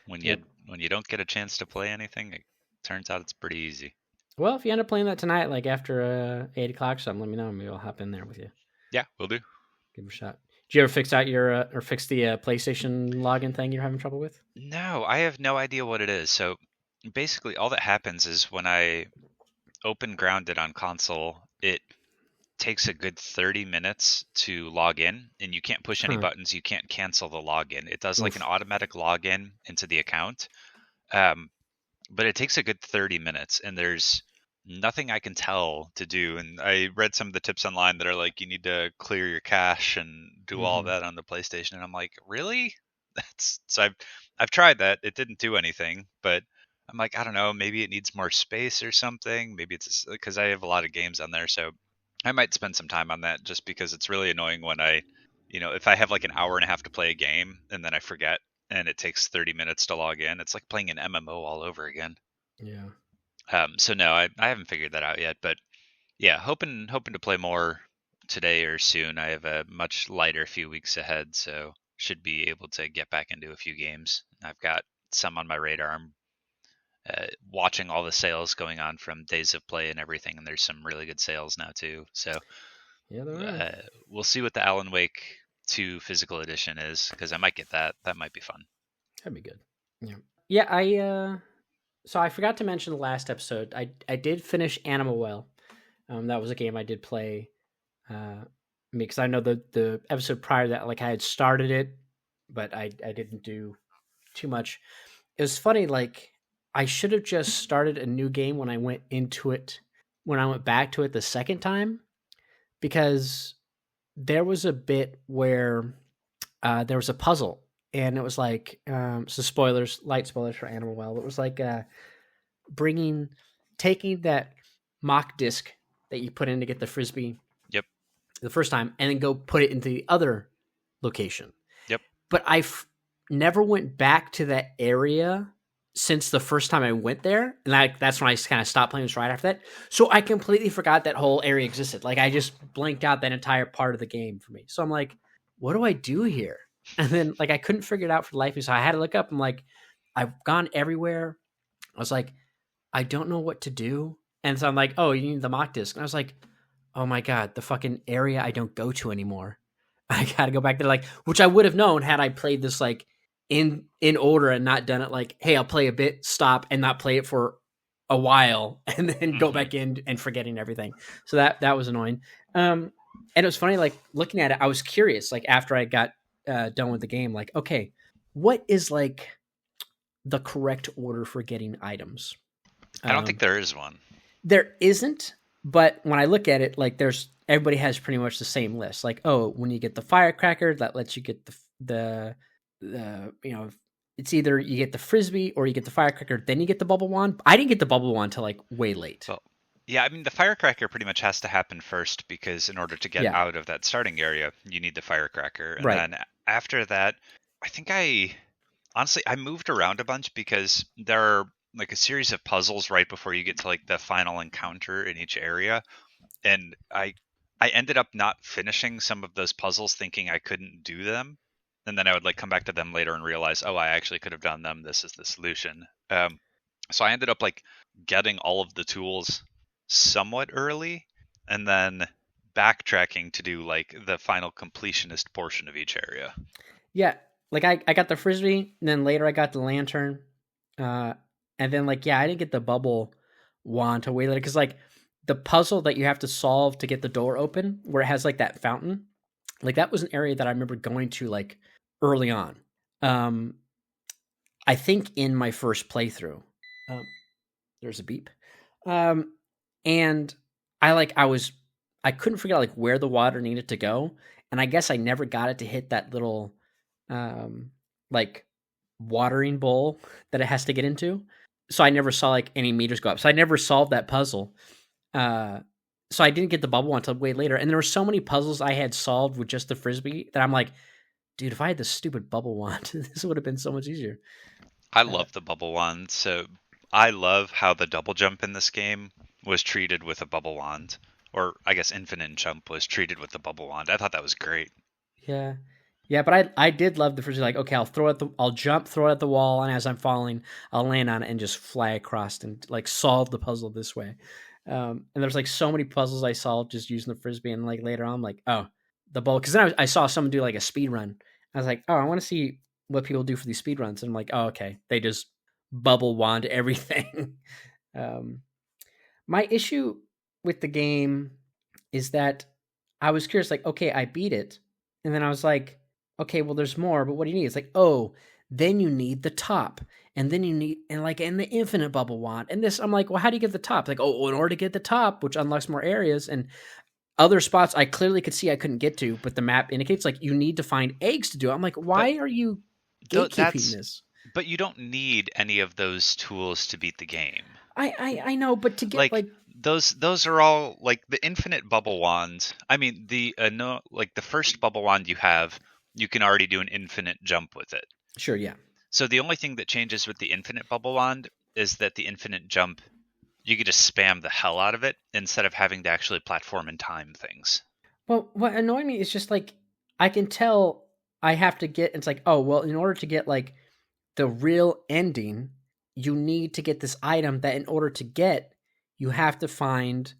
B: when you
A: Yep.
B: when you don't get a chance to play anything, it turns out it's pretty easy.
A: Well, if you end up playing that tonight, like after 8 o'clock or something, let me know. Maybe I'll hop in there with you.
B: Yeah, we'll do.
A: Give it a shot. Did you ever fix out your or fix the PlayStation login thing you're having trouble with?
B: No, I have no idea what it is. So basically, all that happens is when I open Grounded on console, it takes a good 30 minutes to log in, and you can't push any
A: Huh.
B: buttons. You can't cancel the login. It does like an
A: Oof.
B: automatic login into the account. Um, but it takes a good 30 minutes, and there's nothing I can tell to do. And I read some of the tips online that are like, you need to clear your cache and do all
A: Mm-hmm.
B: that on the PlayStation. And I'm like, really? That's so I've tried that. It didn't do anything, but I'm like, I don't know, maybe it needs more space or something. Maybe it's because I have a lot of games on there, so I might spend some time on that just because it's really annoying when if I have like an hour and a half to play a game and then I forget and it takes 30 minutes to log in, it's like playing an MMO all over again.
A: Yeah.
B: So no, I haven't figured that out yet, but yeah, hoping to play more today or soon. I have a much lighter few weeks ahead, so should be able to get back into a few games. I've got some on my radar. I'm watching all the sales going on from Days of Play and everything, and there's some really good sales now too. So
A: Yeah, there are.
B: uh, we'll see what the Alan Wake 2 physical edition is because I might get that. That might be fun.
A: That'd be good. Yeah. Yeah, so I forgot to mention the last episode. I did finish Animal Well. That was a game I did play. Because I know the episode prior to that, like I had started it, but I didn't do too much. It was funny, like I should have just started a new game when I went into it when I went back to it the second time, because there was a bit where there was a puzzle, and it was like so spoilers, light spoilers for Animal Well. It was like bringing taking that mock disc that you put in to get the frisbee
B: Yep.
A: the first time and then go put it into the other location.
B: Yep.
A: But never went back to that area since the first time I went there, and that's when I kind of stopped playing this right after that. So I completely forgot that whole area existed. Like I just blanked out that entire part of the game for me. So I'm like, what do I do here? And then like I couldn't figure it out for the life of me. So I had to look up. I'm like, I've gone everywhere. I was like, I don't know what to do. And so I'm like, oh, you need the mock disc. And I was like, oh my God, the fucking area I don't go to anymore. I gotta go back there, like, which I would have known had I played this like in order and not done it like, hey, I'll play a bit, stop, and not play it for a while, and then go back in and forgetting everything. So that was annoying. And it was funny, like looking at it, I was curious, like after I got done with the game, like, okay, what is like the correct order for getting items?
B: I don't think
A: Um,
B: there is one.
A: there isn't, but when I look at it, like there's everybody has pretty much the same list. Like, oh, when you get the firecracker, that lets you get the it's either you get the frisbee or you get the firecracker, then you get the bubble wand. I didn't get the bubble wand till like way late.
B: Well, yeah, I mean the firecracker pretty much has to happen first because in order to get
A: Yeah,
B: out of that starting area, you need the firecracker, and
A: right.
B: then after that, I think I moved around a bunch because there are like a series of puzzles right before you get to like the final encounter in each area, and I ended up not finishing some of those puzzles thinking I couldn't do them, and then I would like come back to them later and realize, oh, I actually could have done them. This is the solution. So I ended up like getting all of the tools somewhat early, and then backtracking to do like the final completionist portion of each area.
A: Yeah, like I got the frisbee, and then later I got the lantern, uh, and then like yeah, I didn't get the bubble wand till way later because like the puzzle that you have to solve to get the door open, where it has like that fountain, like that was an area that I remember going to like early on. Um, I think in my first playthrough. Um, there's a beep. Um, and I couldn't figure out like where the water needed to go, and I guess I never got it to hit that little like watering bowl that it has to get into. So I never saw like any meters go up. So I never solved that puzzle. Uh, so I didn't get the bubble until way later. And there were so many puzzles I had solved with just the frisbee that I'm like, dude, if I had the stupid bubble wand, this would have been so much easier.
B: I
A: Uh,
B: love the bubble wand, so I love how the double jump in this game was treated with a bubble wand. or I guess infinite jump was treated with the bubble wand. I thought that was great.
A: Yeah. Yeah, but I did love the first like, okay, I'll jump, throw it at the wall, and as I'm falling, I'll land on it and just fly across and like solve the puzzle this way. And there's like so many puzzles I solved just using the frisbee, and like later on, I'm like, oh, the ball, because then I saw someone do like a speed run. I was like, oh, I want to see what people do for these speed runs, and I'm like, oh, okay, they just bubble wand everything. um, my issue with the game is that I was curious, like, okay, I beat it. And then I was like, okay, well, there's more, but what do you need? It's like, oh, then you need the top. And then you need, and the infinite bubble wand. And this, I'm like, well, how do you get the top? Like, oh, in order to get the top, which unlocks more areas and other spots I clearly could see I couldn't get to, but the map indicates like you need to find eggs to do it. I'm like,
B: But
A: why are you gatekeeping
B: that's
A: this?
B: but you don't need any of those tools to beat the game.
A: I know, but to get
B: Like
A: like,
B: those are all like the infinite bubble wand. I mean, the no, like the first bubble wand you have, you can already do an infinite jump with it.
A: sure, yeah.
B: So the only thing that changes with the infinite bubble wand is that the infinite jump, you could just spam the hell out of it instead of having to actually platform and time things.
A: Well, what annoyed me is just like I can tell I have to get. It's like, oh well, in order to get like the real ending, you need to get this item that in order to get, you have to find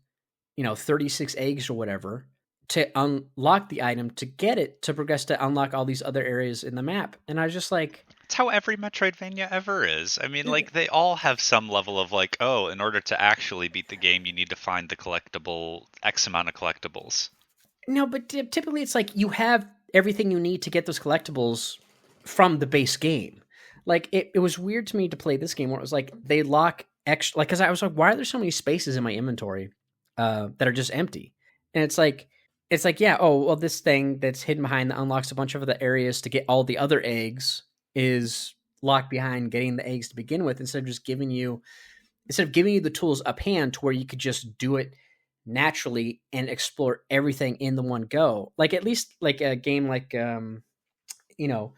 A: 36 eggs or whatever to unlock the item to get it to progress to unlock all these other areas in the map. And I was just like,
B: It's how every Metroidvania ever is. I mean, like they all have some level of like, oh, in order to actually beat the game, you need to find the collectible X amount of collectibles.
A: no, but typically it's like you have everything you need to get those collectibles from the base game. Like it was weird to me to play this game where it was like they lock extra, like, because I was like, why are there so many spaces in my inventory that are just empty? And it's like, yeah, oh well, this thing that's hidden behind that unlocks a bunch of other areas to get all the other eggs is locked behind getting the eggs to begin with, instead of giving you the tools up hand to where you could just do it naturally and explore everything in the one go. Like at least like a game like you know,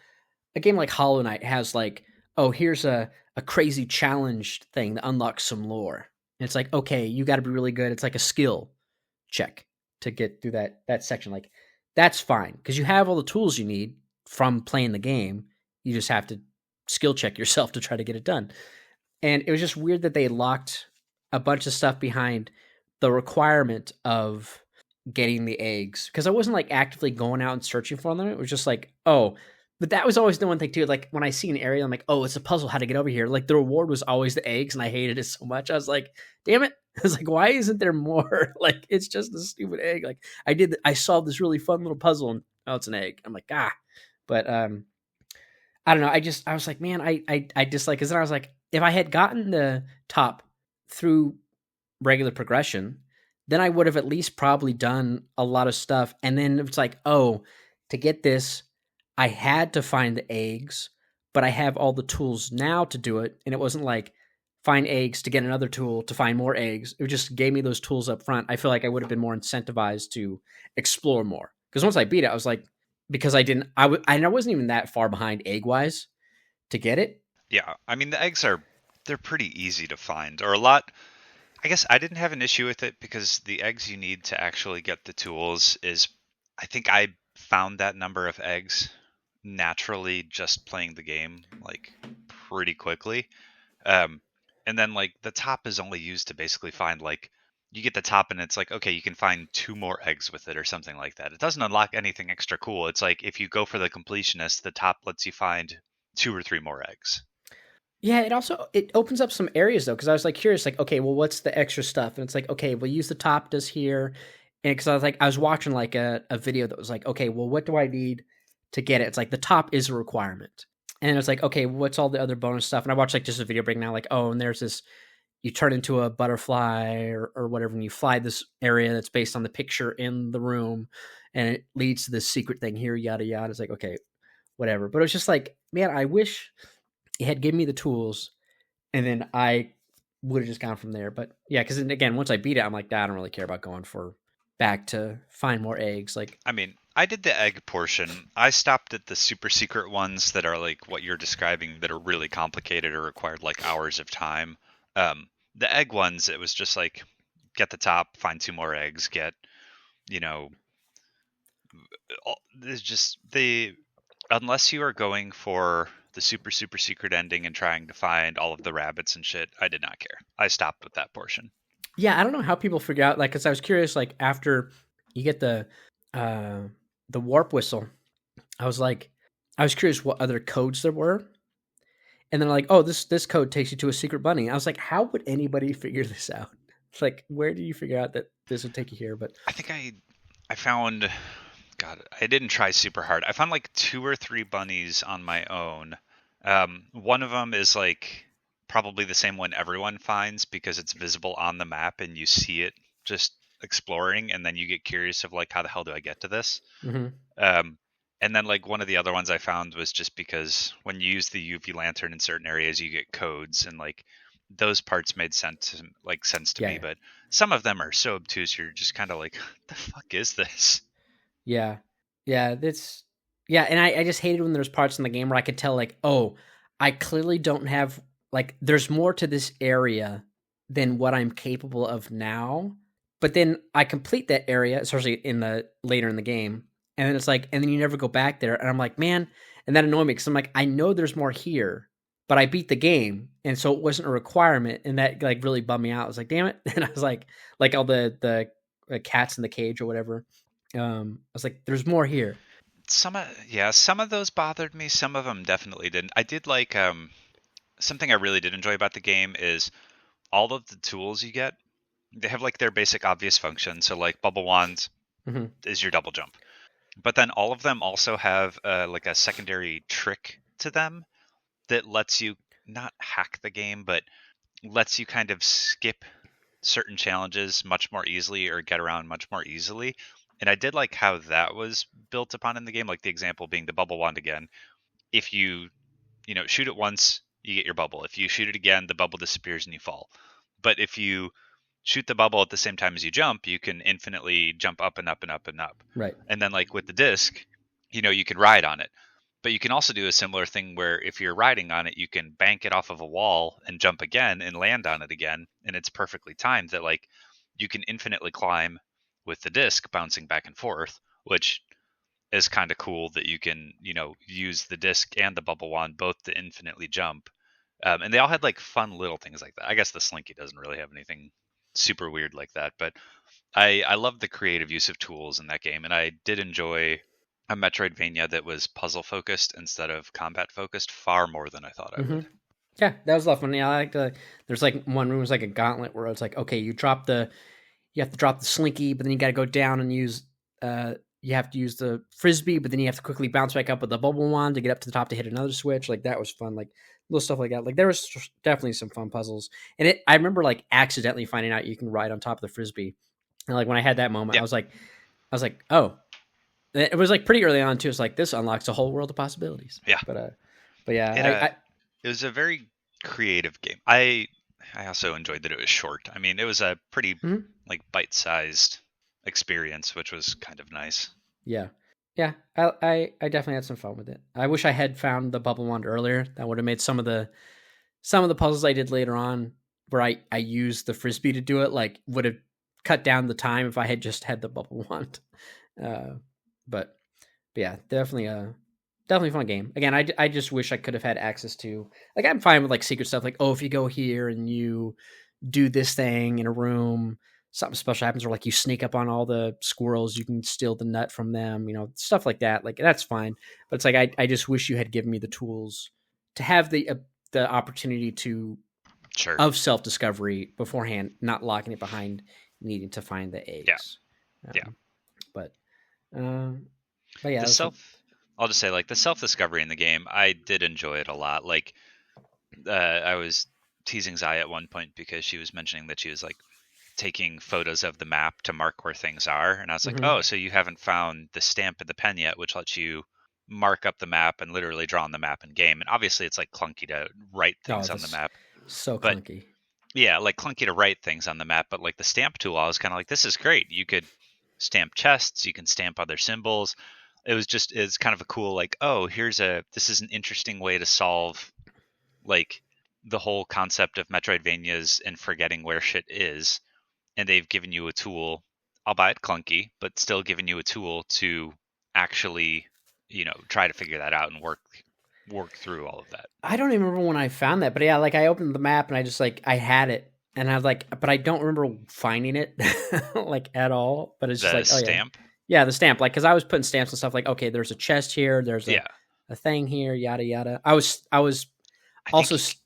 A: a game like Hollow Knight has like, oh, here's a crazy challenge thing that unlocks some lore. And it's like, okay, you got to be really good. It's like a skill check to get through that section. Like that's fine because you have all the tools you need from playing the game. You just have to skill check yourself to try to get it done. And it was just weird that they locked a bunch of stuff behind the requirement of getting the eggs because I wasn't like actively going out and searching for them. It was just like, oh, but that was always the one thing too. Like when I see an area, I'm like, oh, it's a puzzle how to get over here. Like the reward was always the eggs, and I hated it so much. I was like, damn it. I was like, why isn't there more? Like it's just a stupid egg. Like I solved this really fun little puzzle, and oh, it's an egg. I'm like, ah. But I don't know. I was like, man, I dislike. Because then I was like, if I had gotten the top through regular progression, then I would have at least probably done a lot of stuff. And then it's like, oh, to get this, I had to find the eggs, but I have all the tools now to do it. And it wasn't like find eggs to get another tool to find more eggs. It just gave me those tools up front. I feel like I would have been more incentivized to explore more. Because once I beat it, I was like, because I didn't, I wasn't even that far behind egg wise to get it.
B: Yeah, I mean the eggs are they're pretty easy to find, or a lot. I guess I didn't have an issue with it because the eggs you need to actually get the tools is, I think I found that number of eggs naturally just playing the game like pretty quickly. Um, and then like the top is only used to basically find like you get the top and it's like okay you can find two more eggs with it or something like that. It doesn't unlock anything extra cool. It's like if you go for the completionist, the top lets you find two or three more eggs.
A: Yeah, it opens up some areas though, because I was like curious, like, okay, well, what's the extra stuff? And it's like, okay, we'll use the top does here, and because I was watching like a video that was like, okay, well, what do I need to get it? It's like the top is a requirement, and it's like, okay, what's all the other bonus stuff? And I watched like just a video break now, like, oh, and there's this, you turn into a butterfly or whatever, and you fly this area that's based on the picture in the room, and it leads to this secret thing here, yada yada. It's like, okay, whatever. But it was just like, man, I wish it had given me the tools, and then I would have just gone from there. But yeah, because again, once I beat it, I'm like, I don't really care about going for back to find more eggs. Like,
B: I mean, I did the egg portion. I stopped at the super secret ones that are like what you're describing that are really complicated or required like hours of time. The egg ones, it was just like get the top, find 2 more eggs, get, you know, there's just the unless you are going for the super super secret ending and trying to find all of the rabbits and shit, I did not care. I stopped with that portion.
A: Yeah, I don't know how people figure out, like, because I was curious, like, after you get the warp whistle, I was curious what other codes there were, and then like, oh, this code takes you to a secret bunny. I was like, how would anybody figure this out? It's like, where do you figure out that this would take you here? But
B: I think I found, God, I didn't try super hard. I found like 2 or 3 bunnies on my own. One of them is like probably the same one everyone finds because it's visible on the map and you see it just exploring, and then you get curious of like, how the hell do I get to this?
A: mhm.
B: Um, and then like one of the other ones I found was just because when you use the UV lantern in certain areas, you get codes, and like those parts made sense to
A: Yeah,
B: me.
A: yeah,
B: But some of them are so obtuse, you're just kind of like, what the fuck is this?
A: yeah, yeah. That's yeah, and I just hated when there's parts in the game where I could tell, like, oh, I clearly don't have, like, there's more to this area than what I'm capable of now. But then I complete that area, especially in the later in the game, and then it's like, and then you never go back there, and I'm like, man, and that annoyed me because I'm like, I know there's more here, but I beat the game, and so it wasn't a requirement, and that like really bummed me out. I was like, damn it, and I was like all the cats in the cage or whatever. I was like, there's more here.
B: Some of those bothered me. Some of them definitely didn't. I did like something I really did enjoy about the game is all of the tools you get. They have like their basic obvious function. So like bubble wand
A: Hmm.
B: is your double jump, but then all of them also have like a secondary trick to them that lets you not hack the game, but lets you kind of skip certain challenges much more easily or get around much more easily. And I did like how that was built upon in the game, like the example being the bubble wand again. If you shoot it once, you get your bubble. If you shoot it again, the bubble disappears and you fall. But if you shoot the bubble at the same time as you jump, you can infinitely jump up and up and up and up.
A: Right.
B: And then like with the disc, you can ride on it. But you can also do a similar thing where if you're riding on it, you can bank it off of a wall and jump again and land on it again. And it's perfectly timed that like you can infinitely climb with the disc bouncing back and forth, which is kind of cool that you can, use the disc and the bubble wand both to infinitely jump. And they all had like fun little things like that. I guess the Slinky doesn't really have anything super weird like that, but I love the creative use of tools in that game, and I did enjoy a Metroidvania that was puzzle focused instead of combat focused far more than I thought I
A: Hmm.
B: would.
A: Yeah, that was a lot of fun. Yeah, I like the. There's like one room was like a gauntlet where it's like, okay, you have to drop the slinky, but then you got to go down and use. You have to use the frisbee, but then you have to quickly bounce back up with the bubble wand to get up to the top to hit another switch. Like that was fun. Like little stuff like that. Like there was definitely some fun puzzles, and I remember like accidentally finding out you can ride on top of the frisbee, and like when I had that moment,
B: Yeah,
A: I was like, oh, it was like pretty early on too. It's like this unlocks a whole world of possibilities.
B: yeah.
A: But yeah,
B: It
A: I
B: it was a very creative game. I also enjoyed that it was short. I mean, it was a pretty
A: mhm.
B: like bite-sized experience, which was kind of nice.
A: Yeah. Yeah. I definitely had some fun with it. I wish I had found the bubble wand earlier. That would have made some of the puzzles I did later on where I used the frisbee to do it, like would have cut down the time if I had just had the bubble wand. Uh, but, but yeah, definitely a fun game. Again, I just wish I could have had access to, like, I'm fine with like secret stuff, like, oh, if you go here and you do this thing in a room, something special happens, or like you sneak up on all the squirrels, you can steal the nut from them, stuff like that. Like that's fine. But it's like I just wish you had given me the tools to have the opportunity to
B: Sure.
A: of self discovery beforehand, not locking it behind needing to find the
B: Yeah.
A: eggs.
B: Yeah.
A: Um, but um, but yeah,
B: The
A: it was fun.
B: self I'll just say like the self-discovery in the game, I did enjoy it a lot. Like I was teasing Zai at one point because she was mentioning that she was like taking photos of the map to mark where things are. And I was like,
A: Hmm.
B: oh, so you haven't found the stamp of the pen yet, which lets you mark up the map and literally draw on the map in game. And obviously it's like clunky to write
A: Oh,
B: things on the
A: this
B: map.
A: so
B: But
A: clunky.
B: yeah, like clunky to write things on the map. But like the stamp tool, I was kind of like, this is great. You could stamp chests, you can stamp other symbols. It's kind of a cool, like, oh, this is an interesting way to solve like the whole concept of Metroidvanias and forgetting where shit is and they've given you a tool, albeit clunky, but still giving you a tool to actually, try to figure that out and work through all of that.
A: I don't even remember when I found that, but yeah, like I opened the map and I just like I had it, and I was like, but I don't remember finding it like at all. But it's just
B: The
A: like, oh yeah,
B: stamp,
A: yeah, the stamp. Like, because I was putting stamps and stuff. Like, okay, there's a chest here, there's
B: yeah,
A: a thing here, yada yada. I was
B: I
A: also
B: think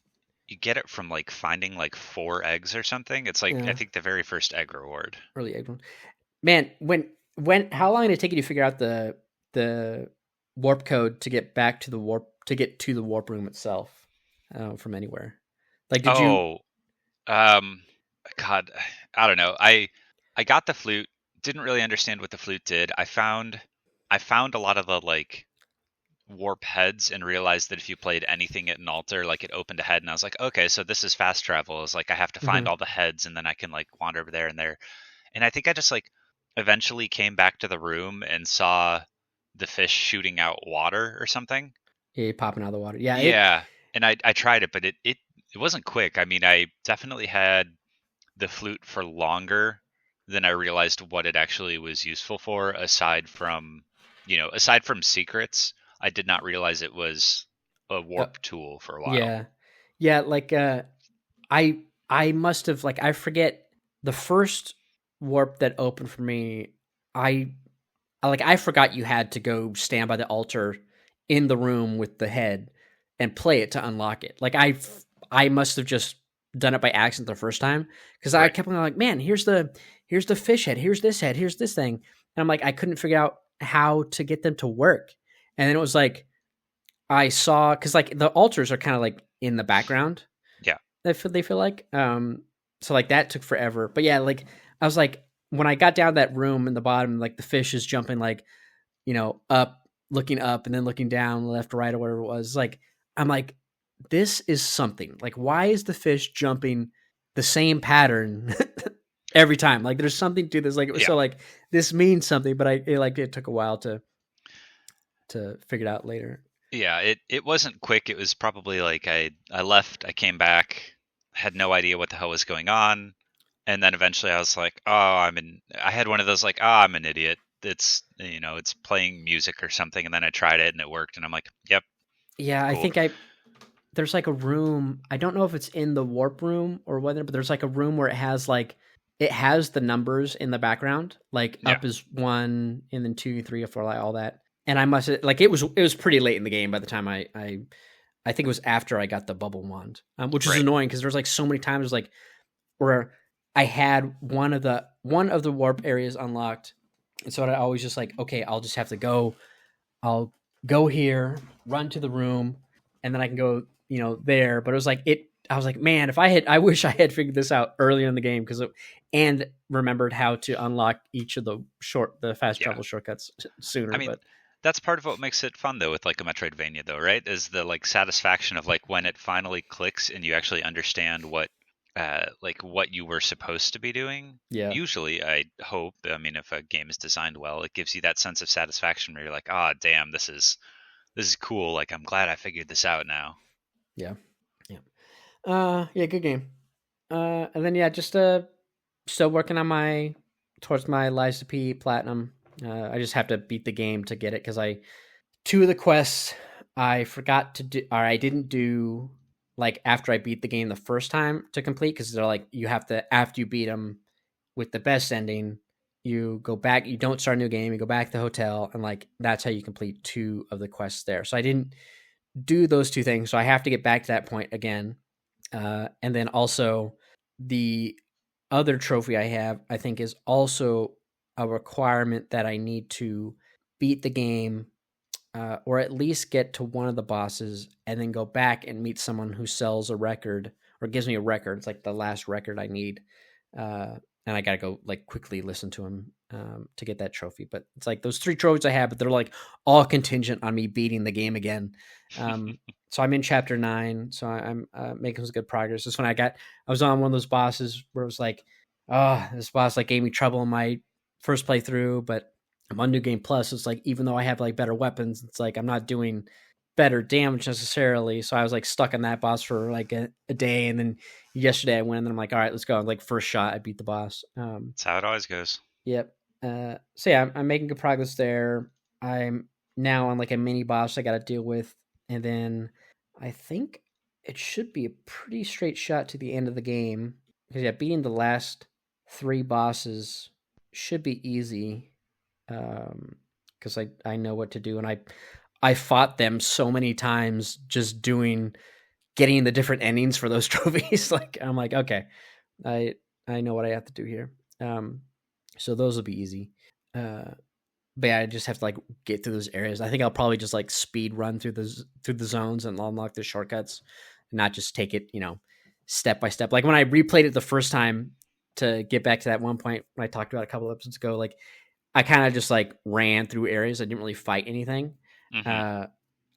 B: you get it from like finding like 4 eggs or something. It's like I
A: yeah,
B: think the very first egg reward.
A: early egg one. Man, when how long did it take you to figure out the warp code to get back to the warp room itself from anywhere? Like, did you?
B: Oh, um, God, I don't know. I got the flute. Didn't really understand what the flute did. I found a lot of the like warp heads and realized that if you played anything at an altar, like it opened a head, and I was like, okay, so this is fast travel. It's like I have to find
A: Mhm.
B: all the heads, and then I can like wander over there and there. And I think I just like eventually came back to the room and saw the fish shooting out water or something.
A: Yeah, popping out of the water. Yeah, it.
B: Yeah, and I tried it, but it wasn't quick. I mean, I definitely had the flute for longer than I realized what it actually was useful for. Aside from secrets, I did not realize it was a
A: Uh,
B: warp tool for a while.
A: yeah, yeah. Like I I must have like I forget the first warp that opened for me. I I forgot you had to go stand by the altar in the room with the head and play it to unlock it. Like I must have just done it by accident the first time because I
B: Right.
A: kept on like, man, here's the fish head, here's this thing, and I'm like, I couldn't figure out how to get them to work, and then it was like I saw because like the altars are kind of like in the background.
B: Yeah.
A: They feel like so like that took forever, but yeah, like I was like when I got down that room in the bottom, like the fish is jumping like up, looking up, and then looking down, left, right, or whatever it was. Like, I'm like, this is something. Like, why is the fish jumping the same pattern every time? Like, there's something to this. Like, it was
B: Yeah.
A: so like this means something, but it took a while to figure it out later.
B: Yeah, it wasn't quick. It was probably like I left, I came back, had no idea what the hell was going on, and then eventually I was like, "Oh, I had one of those like, "Oh, I'm an idiot. It's playing music or something." And then I tried it and it worked and I'm like, "Yep,
A: Yeah, I
B: cool."
A: think there's like a room. I don't know if it's in the warp room or whether, but there's like a room where it has the numbers in the background. Like
B: Yeah.
A: up is 1, and then 2, 3, or 4, like all that. And I must like it was pretty late in the game by the time I think it was after I got the bubble wand, which is
B: Right.
A: annoying because there's like so many times like where I had one of the warp areas unlocked, and so I always just like, okay, I'll just have to go. I'll go here, run to the room, and then I can go, there. But it was like it. I was like, man, I wish I had figured this out earlier in the game and remembered how to unlock each of the fast
B: Yeah.
A: travel shortcuts
B: I
A: sooner.
B: mean,
A: But
B: that's part of what makes it fun though with like a Metroidvania though, right? Is the like satisfaction of like when it finally clicks and you actually understand what you were supposed to be doing.
A: yeah,
B: Usually, I hope, I mean, if a game is designed well, it gives you that sense of satisfaction where you're like, "Ah, damn, this is cool. Like I'm glad I figured this out now."
A: yeah, yeah, yeah, good game. And then yeah, just still working on my towards my Liza P platinum. I just have to beat the game to get it because I two of the quests I forgot to do, or I didn't do like after I beat the game the first time to complete because they're like you have to after you beat them with the best ending, you go back, you don't start a new game, you go back to the hotel, and like that's how you complete two of the quests there. So I didn't do those two things, so I have to get back to that point again. And then also the other trophy I have, I think, is also a requirement that I need to beat the game or at least get to one of the bosses and then go back and meet someone who sells a record or gives me a record. It's like the last record I need. And I got to go like quickly listen to him to get that trophy. But it's like those three trophies I have, but they're like all contingent on me beating the game again. So I'm in chapter 9. So I'm making some good progress. This one I was on one of those bosses where it was like, oh, this boss like gave me trouble in my first playthrough, but I'm on New Game Plus. So it's like even though I have like better weapons, it's like I'm not doing better damage necessarily. So I was like stuck on that boss for like a day, and then yesterday I went and then I'm like, all right, let's go. And like first shot, I beat the boss.
B: That's how it always goes.
A: Yep. So yeah, I'm making good progress there. I'm now on like a mini boss I got to deal with, and then I think it should be a pretty straight shot to the end of the game because yeah, beating the last 3 bosses should be easy. Because I know what to do, and I fought them so many times just getting the different endings for those trophies. Like I'm like, okay, I know what I have to do here. So those will be easy. But yeah, I just have to like get through those areas. I think I'll probably just like speed run through the zones and unlock the shortcuts, and not just take it, step by step. Like when I replayed it the first time to get back to that one point when I talked about a couple episodes ago, like I kind of just like ran through areas. I didn't really fight anything.
B: Mm-hmm.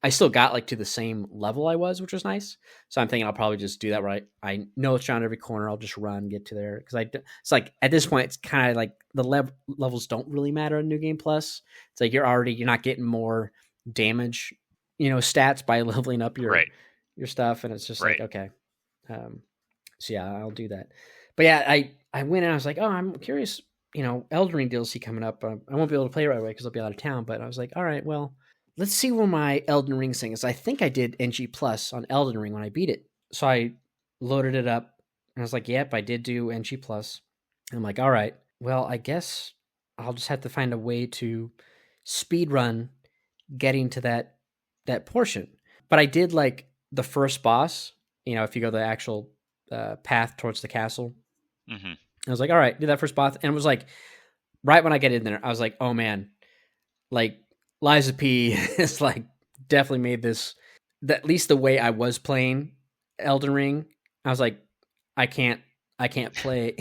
A: I still got like to the same level I was, which was nice. So I'm thinking I'll probably just do that right. I know it's around every corner. I'll just run, get to there. Because it's like at this point, it's kind of like the levels don't really matter in New Game Plus. It's like you're not getting more damage, stats by leveling up your stuff. And it's just like, okay. So yeah, I'll do that. But yeah, I went and I was like, oh, I'm curious, Elden Ring DLC coming up. I won't be able to play right away because I'll be out of town. But I was like, all right, well, let's see where my Elden Ring thing is. I think I did NG Plus on Elden Ring when I beat it. So I loaded it up and I was like, yep, I did do NG Plus. I'm like, all right, well, I guess I'll just have to find a way to speed run getting to that portion. But I did like the first boss, if you go the actual path towards the castle.
B: Mm-hmm.
A: I was like, all right, do that first boss. And it was like, right when I get in there, I was like, oh man, like Liza P is like definitely made this, at least the way I was playing Elden Ring, I was like, I can't play.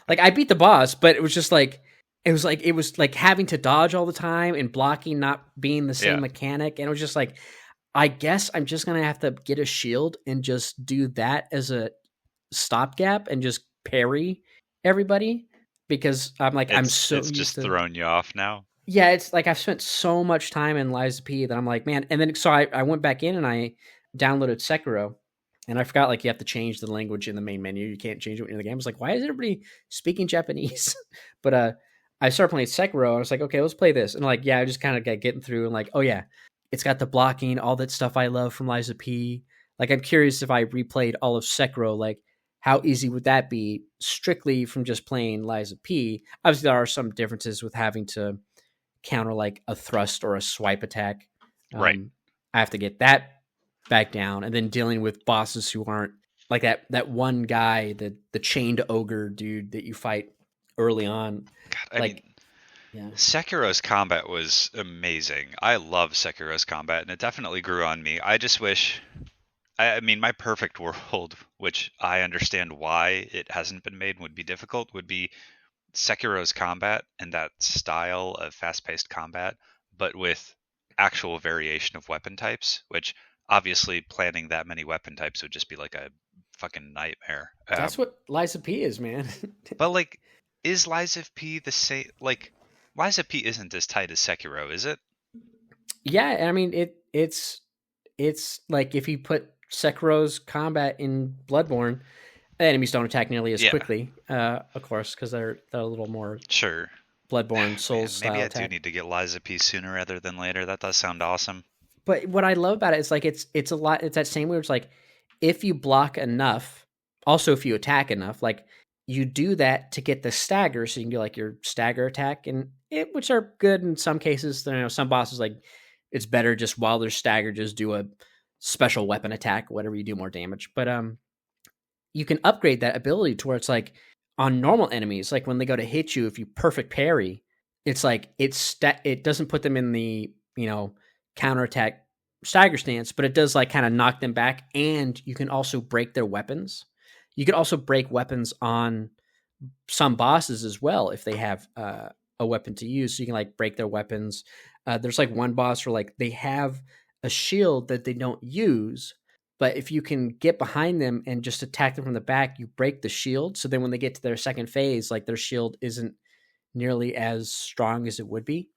A: Like I beat the boss, but it was just like, it was like having to dodge all the time and blocking not being the same mechanic. And it was just like, I guess I'm just going to have to get a shield and just do that as a stopgap and just parry everybody, because I'm like, I'm so
B: it's
A: used
B: just
A: to
B: throwing you off now.
A: Yeah, it's like I've spent so much time in Liza P that I'm like, man. And then so I went back in and I downloaded Sekiro, and I forgot like you have to change the language in the main menu. You can't change it in the game. I was like, why is everybody speaking Japanese? But I started playing Sekiro, and I was like, okay, let's play this. And like, yeah, I just kind of got getting through, and like, oh yeah, it's got the blocking, all that stuff I love from Liza P. Like, I'm curious if I replayed all of Sekiro, like, how easy would that be strictly from just playing Liza P? Obviously, there are some differences with having to counter like a thrust or a swipe attack.
B: Right.
A: I have to get that back down, and then dealing with bosses who aren't like that one guy, the chained ogre dude that you fight early on.
B: God, I
A: like,
B: mean,
A: yeah,
B: Sekiro's combat was amazing. I love Sekiro's combat, and it definitely grew on me. I just wish, I mean, my perfect world, which I understand why it hasn't been made and would be difficult, would be Sekiro's combat and that style of fast-paced combat, but with actual variation of weapon types, which obviously planning that many weapon types would just be like a fucking nightmare.
A: that's what Liza P is, man.
B: But like, is Liza P the same? Like, Liza P isn't as tight as Sekiro, is it?
A: Yeah, I mean it's like if you put Sekiro's combat in Bloodborne, enemies don't attack nearly as
B: Yeah.
A: quickly, of course, because they're a little more
B: Sure.
A: Bloodborne Souls
B: Man,
A: style
B: maybe I
A: attack.
B: do need to get Liza P sooner rather than later. That does sound awesome.
A: But what I love about it is like it's a lot. It's that same way. Where it's like if you block enough, also if you attack enough, like you do that to get the stagger, so you can do like your stagger attack, and which are good in some cases. Some bosses like it's better just while they're staggered, just do a special weapon attack, whatever you do more damage. But you can upgrade that ability to where it's like on normal enemies, like when they go to hit you, if you perfect parry, it's like it doesn't put them in the counterattack stagger stance, but it does like kind of knock them back, and you can also break their weapons. You can also break weapons on some bosses as well if they have a weapon to use. So you can like break their weapons. There's like one boss where like they have a shield that they don't use, but if you can get behind them and just attack them from the back, you break the shield. So then when they get to their second phase, like their shield isn't nearly as strong as it would be.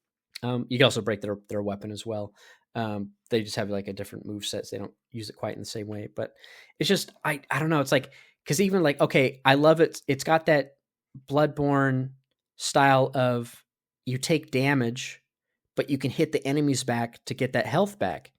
A: You can also break their weapon as well. They just have like a different move sets. They don't use it quite in the same way, but it's just I don't know. It's like because even like okay, I love it. It's got that Bloodborne style of you take damage, but you can hit the enemies back to get that health back.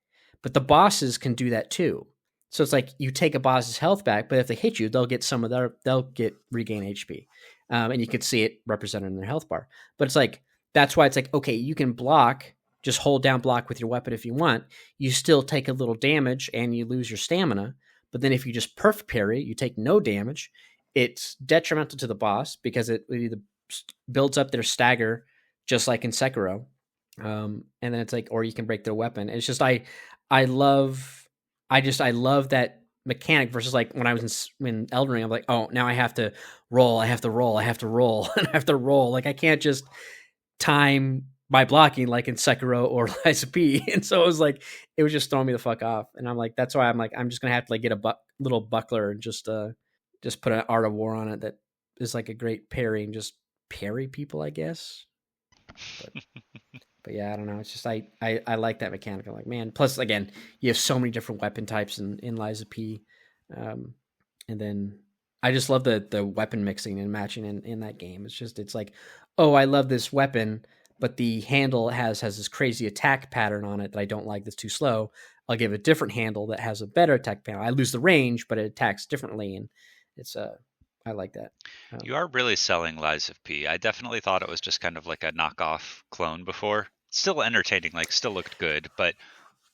A: But the bosses can do that too. So it's like you take a boss's health back, but if they hit you, they'll get some of they'll get regain HP, and you can see it represented in their health bar. But it's like that's why it's like okay, you can block, just hold down block with your weapon if you want. You still take a little damage and you lose your stamina. But then if you just perfect parry, you take no damage. It's detrimental to the boss because it either builds up their stagger, just like in Sekiro, and then it's like, or you can break their weapon. It's just I love I love that mechanic versus like when I was in Elden Ring. I'm like, oh, now I have to roll, I have to roll, I have to roll, and I have to roll. Like I can't just time my blocking like in Sekiro or Lies of P. And so it was like it was just throwing me the fuck off. And I'm like, that's why I'm like I'm just gonna have to like get a little buckler and just put an Art of War on it that is like a great parry and just parry people, I guess. But yeah, I don't know. It's just I like that mechanic. I'm like, man. Plus, again, you have so many different weapon types in Lies of P, and then I just love the weapon mixing and matching in that game. It's like, oh, I love this weapon, but the handle has this crazy attack pattern on it that I don't like. That's too slow. I'll give a different handle that has a better attack pattern. I lose the range, but it attacks differently, and it's I like that.
B: You are really selling Lies of P. I definitely thought it was just kind of like a knockoff clone before. Still entertaining, like still looked good, but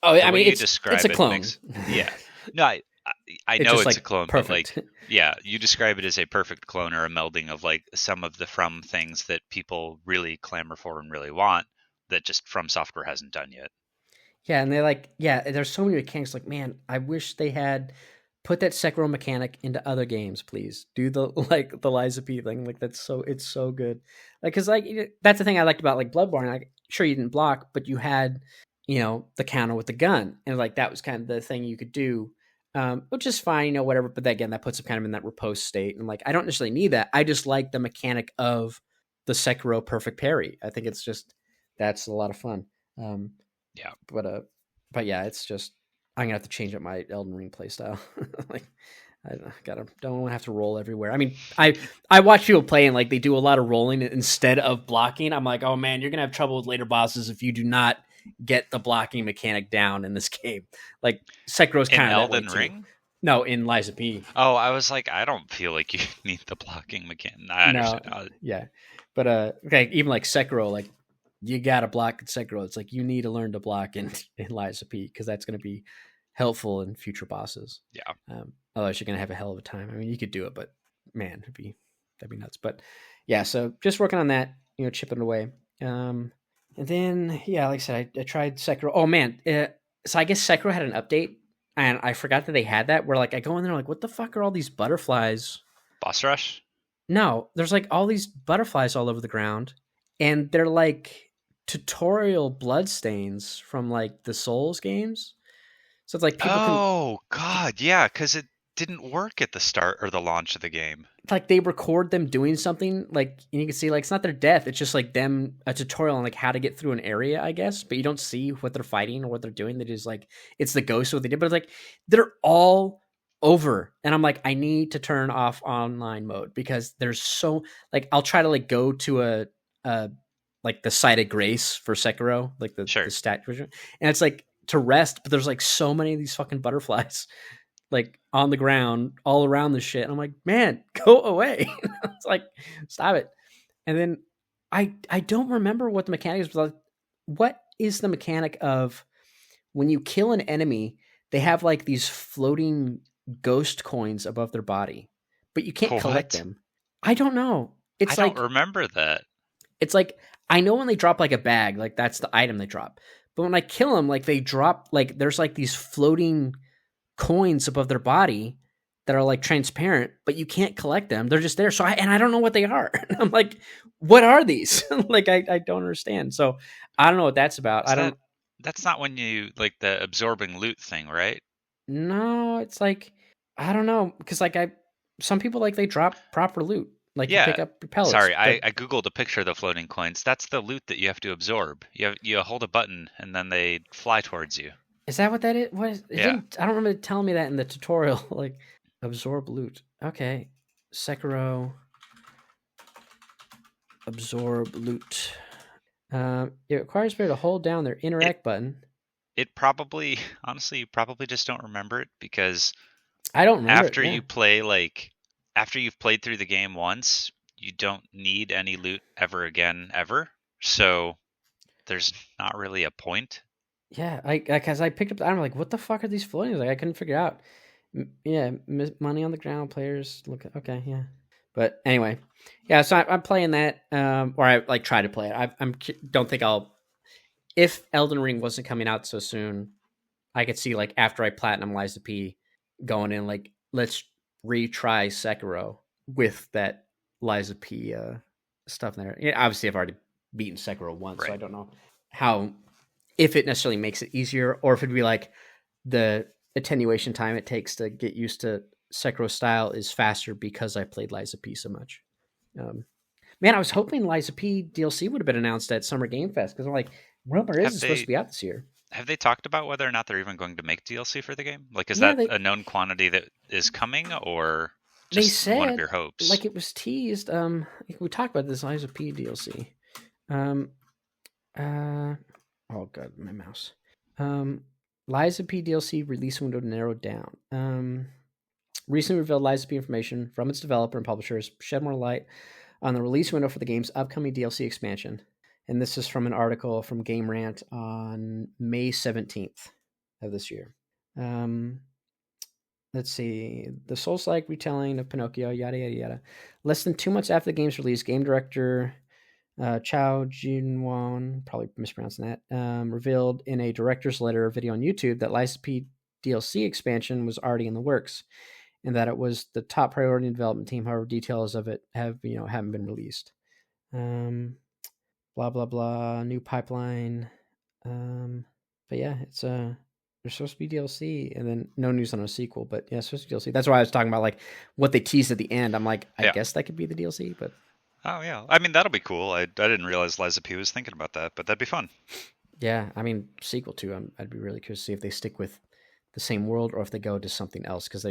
A: I mean,
B: it's
A: a clone.
B: Yeah, no, I know it's like a clone,
A: perfect.
B: But like, yeah, you describe it as a perfect clone or a melding of like some of the From things that people really clamor for and really want that just From Software hasn't done yet.
A: Yeah, and they're like, yeah, there's so many mechanics. Like, man, I wish they had put that Sekiro mechanic into other games, please. Do the like the Lies of P thing. Like it's so good. Like, cause like that's the thing I liked about like Bloodborne. Like, sure you didn't block, but you had the counter with the gun, and like that was kind of the thing you could do, which is fine, whatever. But again, that puts them kind of in that repose state, and like I don't necessarily need that. I just like the mechanic of the Sekiro perfect parry. I think it's just that's a lot of fun.
B: Yeah,
A: but yeah, it's just I'm gonna have to change up my Elden Ring playstyle. Like I don't want to have to roll everywhere. I mean, I watch people play and like they do a lot of rolling instead of blocking. I'm like, oh man, you're gonna have trouble with later bosses if you do not get the blocking mechanic down in this game. Like Sekiro's kind of
B: Elden Ring.
A: No, in Lies of P.
B: Oh, I was like, I don't feel like you need the blocking mechanic. I understand.
A: No, yeah, but okay, even like Sekiro, like you gotta block in Sekiro. It's like you need to learn to block in Lies of P because that's gonna be helpful in future bosses.
B: Yeah.
A: Otherwise, you're gonna have a hell of a time. I mean, you could do it, but man, that'd be nuts. But yeah, so just working on that, chipping away. And then yeah, like I said, I tried Sekiro. Oh man, so I guess Sekiro had an update, and I forgot that they had that. Where like I go in there, like, what the fuck are all these butterflies?
B: Boss rush?
A: No, there's like all these butterflies all over the ground, and they're like tutorial bloodstains from like the Souls games. So it's like people
B: Oh God, yeah, because it didn't work at the start or the launch of the game.
A: like they record them doing something, like and you can see like it's not their death, it's just like them a tutorial on like how to get through an area, I guess, but you don't see what they're fighting or what they're doing. That is like it's the ghost of what they did, but it's like they're all over, and I'm like, I need to turn off online mode because there's so like I'll try to like go to a like the site of grace for Sekiro, like the stat version, and it's like to rest, but there's like so many of these fucking butterflies like on the ground all around this shit. And I'm like, man, go away. It's like, stop it. And then I don't remember what the mechanic is. Like, what is the mechanic of when you kill an enemy, they have like these floating ghost coins above their body, but you can't collect them. I don't know.
B: I don't remember that.
A: It's like, I know when they drop like a bag, like that's the item they drop. But when I kill them, like they drop, like there's like these floating coins above their body that are like transparent, but you can't collect them. They're just there. So I don't know what they are. I'm like, what are these? Like, I don't understand. So I don't know what that's about.
B: That's not when you like the absorbing loot thing, right?
A: No, it's like, I don't know. Cause like some people like they drop proper loot. Like you
B: Yeah.
A: pick up pellets.
B: Sorry,
A: But
B: I googled a picture of the floating coins. That's the loot that you have to absorb. You hold a button and then they fly towards you.
A: is that what that is? What is, it
B: Yeah.
A: didn't? I don't remember it telling me that in the tutorial. Like absorb loot. Okay, Sekiro absorb loot. It requires player to hold down their
B: It
A: interact button.
B: it probably honestly you probably just don't remember it because
A: I don't remember it.
B: after
A: Yeah,
B: you play like after you've played through the game once, you don't need any loot ever again ever. So there's not really a point.
A: yeah. I because I picked up. I'm like, what the fuck are these floating? Like I couldn't figure out. Yeah, money on the ground. Players look. Okay, yeah. But anyway, yeah. So I'm playing that, or I like try to play it. Don't think I'll. If Elden Ring wasn't coming out so soon, I could see like after I platinum Liza P, going in like let's retry Sekiro with that Liza P stuff in there. Yeah, obviously I've already beaten Sekiro once, so I
B: Right.
A: don't know how if it necessarily makes it easier or if it'd be like the attenuation time it takes to get used to Sekiro style is faster because I played Liza P so much. Um, Man, I was hoping Liza P DLC would have been announced at Summer Game Fest because I'm like, rumor is
B: Have
A: it's supposed to
B: they
A: be out this year.
B: have they talked about whether or not they're even going to make DLC for the game? Like, is
A: Yeah,
B: that a known quantity that is coming, or
A: they
B: just one of
A: said
B: your hopes?
A: like it was teased. We talked about this Liza P DLC. Um, uh, oh god, my mouse. Um, Liza P DLC release window narrowed down. Recently revealed Liza P information from its developer and publishers shed more light on the release window for the game's upcoming DLC expansion. And this is from an article from Game Rant on May 17th of this year. Let's see. The Souls-like retelling of Pinocchio, yada, yada, yada. Less than 2 months after the game's release, game director Chao Jinwan, probably mispronouncing that, revealed in a director's letter video on YouTube that Liza P DLC expansion was already in the works and that it was the top priority in development team. However, details of it haven't been released. Blah blah blah. New pipeline. But yeah, it's there's supposed to be DLC, and then no news on a sequel. But yeah, it's supposed to be DLC. That's why I was talking about like what they teased at the end. I'm like, I
B: Yeah.
A: guess that could be the DLC, but
B: Oh yeah. I mean, that'll be cool. I didn't realize Liza P was thinking about that, but that'd be fun.
A: yeah, I mean sequel too. I'd be really curious to see if they stick with the same world or if they go to something else because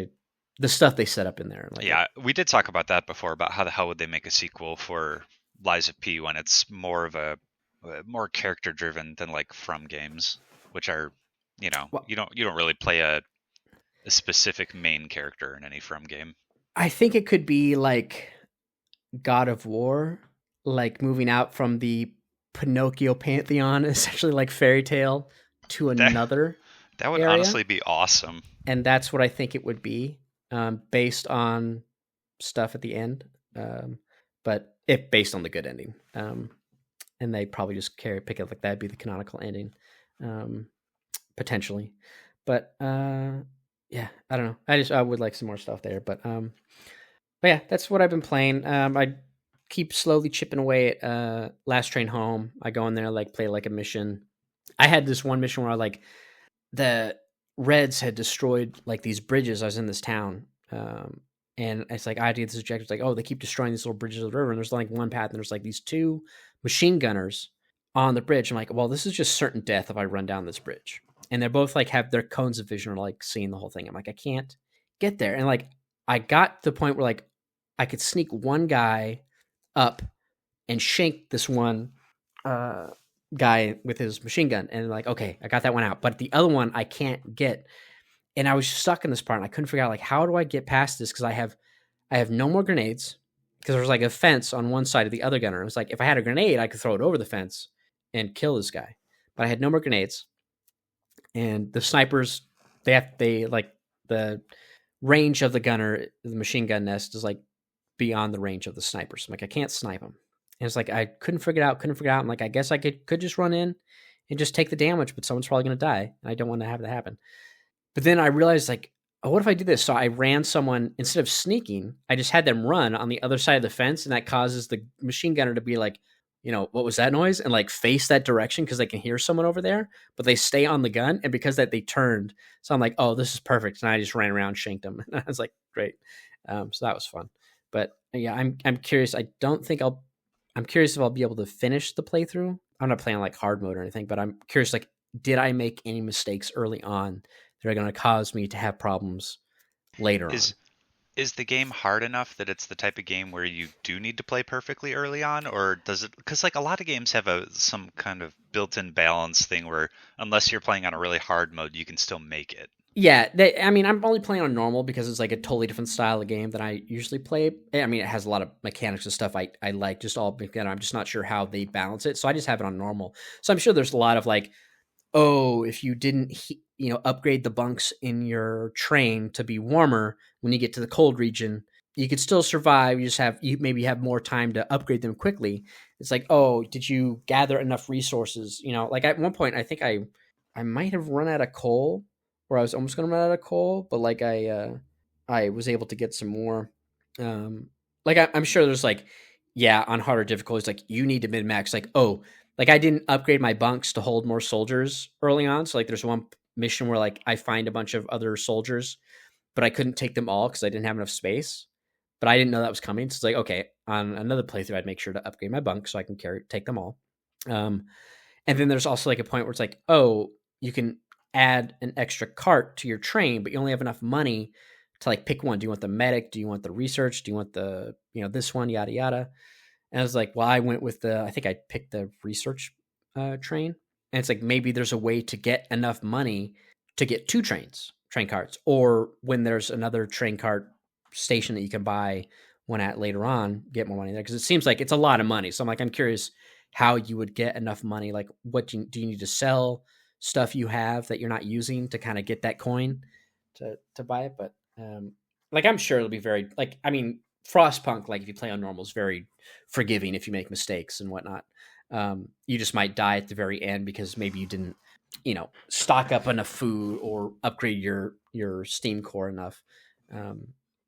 A: the stuff they set up in there. Like,
B: Yeah, we did talk about that before about how the hell would they make a sequel for Liza P when it's more of a more character driven than like From games, which are,
A: well,
B: you don't really play a specific main character in any From game.
A: I think it could be like God of War, like moving out from the Pinocchio pantheon, essentially like fairy tale to
B: That
A: another
B: that would
A: area,
B: honestly be awesome.
A: and that's what I think it would be, based on stuff at the end. But if based on the good ending, and they probably just pick it like that'd be the canonical ending, potentially. But yeah, I don't know. I would like some more stuff there, but yeah, that's what I've been playing. I keep slowly chipping away at Last Train Home. I go in there, like play like a mission. I had this one mission where like the Reds had destroyed like these bridges. I was in this town, and it's like I had to get this objective. It's like, oh, they keep destroying these little bridges of the river, and there's like one path, and there's like these two machine gunners on the bridge. I'm like, well, this is just certain death if I run down this bridge. And they're both like have their cones of vision, or like seeing the whole thing. I'm like, I can't get there, and like I got to the point where like I could sneak one guy up and shank this one guy with his machine gun, and like, okay, I got that one out, but the other one I can't get, and I was stuck in this part, and I couldn't figure out like how do I get past this because I have no more grenades because there was like a fence on one side of the other gunner. It was like if I had a grenade, I could throw it over the fence and kill this guy, but I had no more grenades, and the snipers they like the range of the gunner, the machine gun nest is like beyond the range of the snipers. I'm like, I can't snipe them. And it's like I couldn't figure it out. I'm like, I guess I could just run in and just take the damage, but someone's probably gonna die. And I don't want to have that happen. But then I realized like, oh, what if I do this? So I ran someone instead of sneaking, I just had them run on the other side of the fence, and that causes the machine gunner to be like, what was that noise? And like face that direction because they can hear someone over there, but they stay on the gun. And because that they turned. So I'm like, oh, this is perfect. And I just ran around, shanked them. And I was like, great. So that was fun. But yeah, I'm curious. I'm curious if I'll be able to finish the playthrough. I'm not playing like hard mode or anything, but I'm curious. Like, did I make any mistakes early on that are going to cause me to have problems later on?
B: Is is the game hard enough that it's the type of game where you do need to play perfectly early on, or does it? Because like a lot of games have some kind of built-in balance thing where unless you're playing on a really hard mode, you can still make it.
A: Yeah, I mean, I'm only playing on normal because it's like a totally different style of game than I usually play. I mean, it has a lot of mechanics and stuff I like, just all again, I'm just not sure how they balance it. So I just have it on normal. So I'm sure there's a lot of like, oh, if you didn't, upgrade the bunks in your train to be warmer when you get to the cold region, you could still survive. You maybe have more time to upgrade them quickly. It's like, oh, did you gather enough resources? Like at one point, I think I might have run out of coal, or I was almost going to run out of coal, but like I was able to get some more. Like I'm sure there's like, yeah, on harder difficulties, like you need to min max. Like, oh, like I didn't upgrade my bunks to hold more soldiers early on. So like there's one mission where like I find a bunch of other soldiers, but I couldn't take them all because I didn't have enough space. But I didn't know that was coming. So it's like, okay, on another playthrough, I'd make sure to upgrade my bunk so I can take them all. Um, and then there's also like a point where it's like, oh, you can add an extra cart to your train, but you only have enough money to like pick one. Do you want the medic? Do you want the research? Do you want the, this one, yada, yada. And I was like, well, I went with I think I picked the research train. And it's like, maybe there's a way to get enough money to get two train carts, or when there's another train cart station that you can buy one at later on, get more money there. Cause it seems like it's a lot of money. So I'm like, I'm curious how you would get enough money. Like, what do you need to sell stuff you have that you're not using to kind of get that coin to buy it? But like, I'm sure it'll be very, like, I mean, Frostpunk, like if you play on normal, is very forgiving if you make mistakes and whatnot. You just might die at the very end because maybe you didn't, stock up enough food or upgrade your Steam core enough.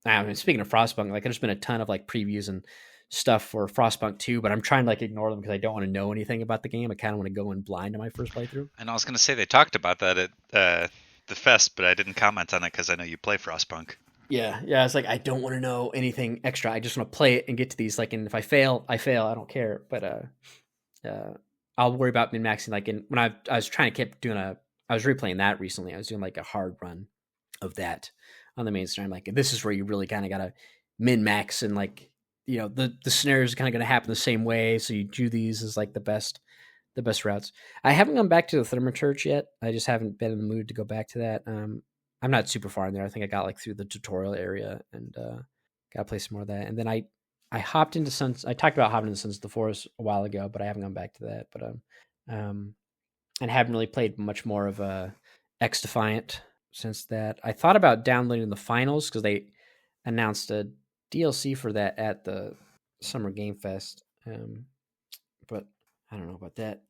A: I mean, speaking of Frostpunk, like there's been a ton of like previews and stuff for Frostpunk 2, but I'm trying to like ignore them because I don't want to know anything about the game. I kind of want to go in blind to my first playthrough.
B: And I was going to say they talked about that at the fest, but I didn't comment on it because I know you play Frostpunk.
A: Yeah. It's like I don't want to know anything extra. I just want to play it and get to these. Like, and if I fail, I fail. I don't care. But I'll worry about min maxing. Like, when I was trying to keep doing I was replaying that recently. I was doing like a hard run of that on the main stream. Like, this is where you really kind of gotta min max, and like, the scenarios are kind of going to happen the same way. So you do these as like the best routes. I haven't gone back to the Thaumaturge yet. I just haven't been in the mood to go back to that. I'm not super far in there. I think I got like through the tutorial area and got to play some more of that. And then I hopped into I talked about hopping into Sons of the Forest a while ago, but I haven't gone back to that. But and haven't really played much more of X Defiant since that. I thought about downloading the finals because they announced a DLC for that at the Summer Game Fest. But I don't know about that.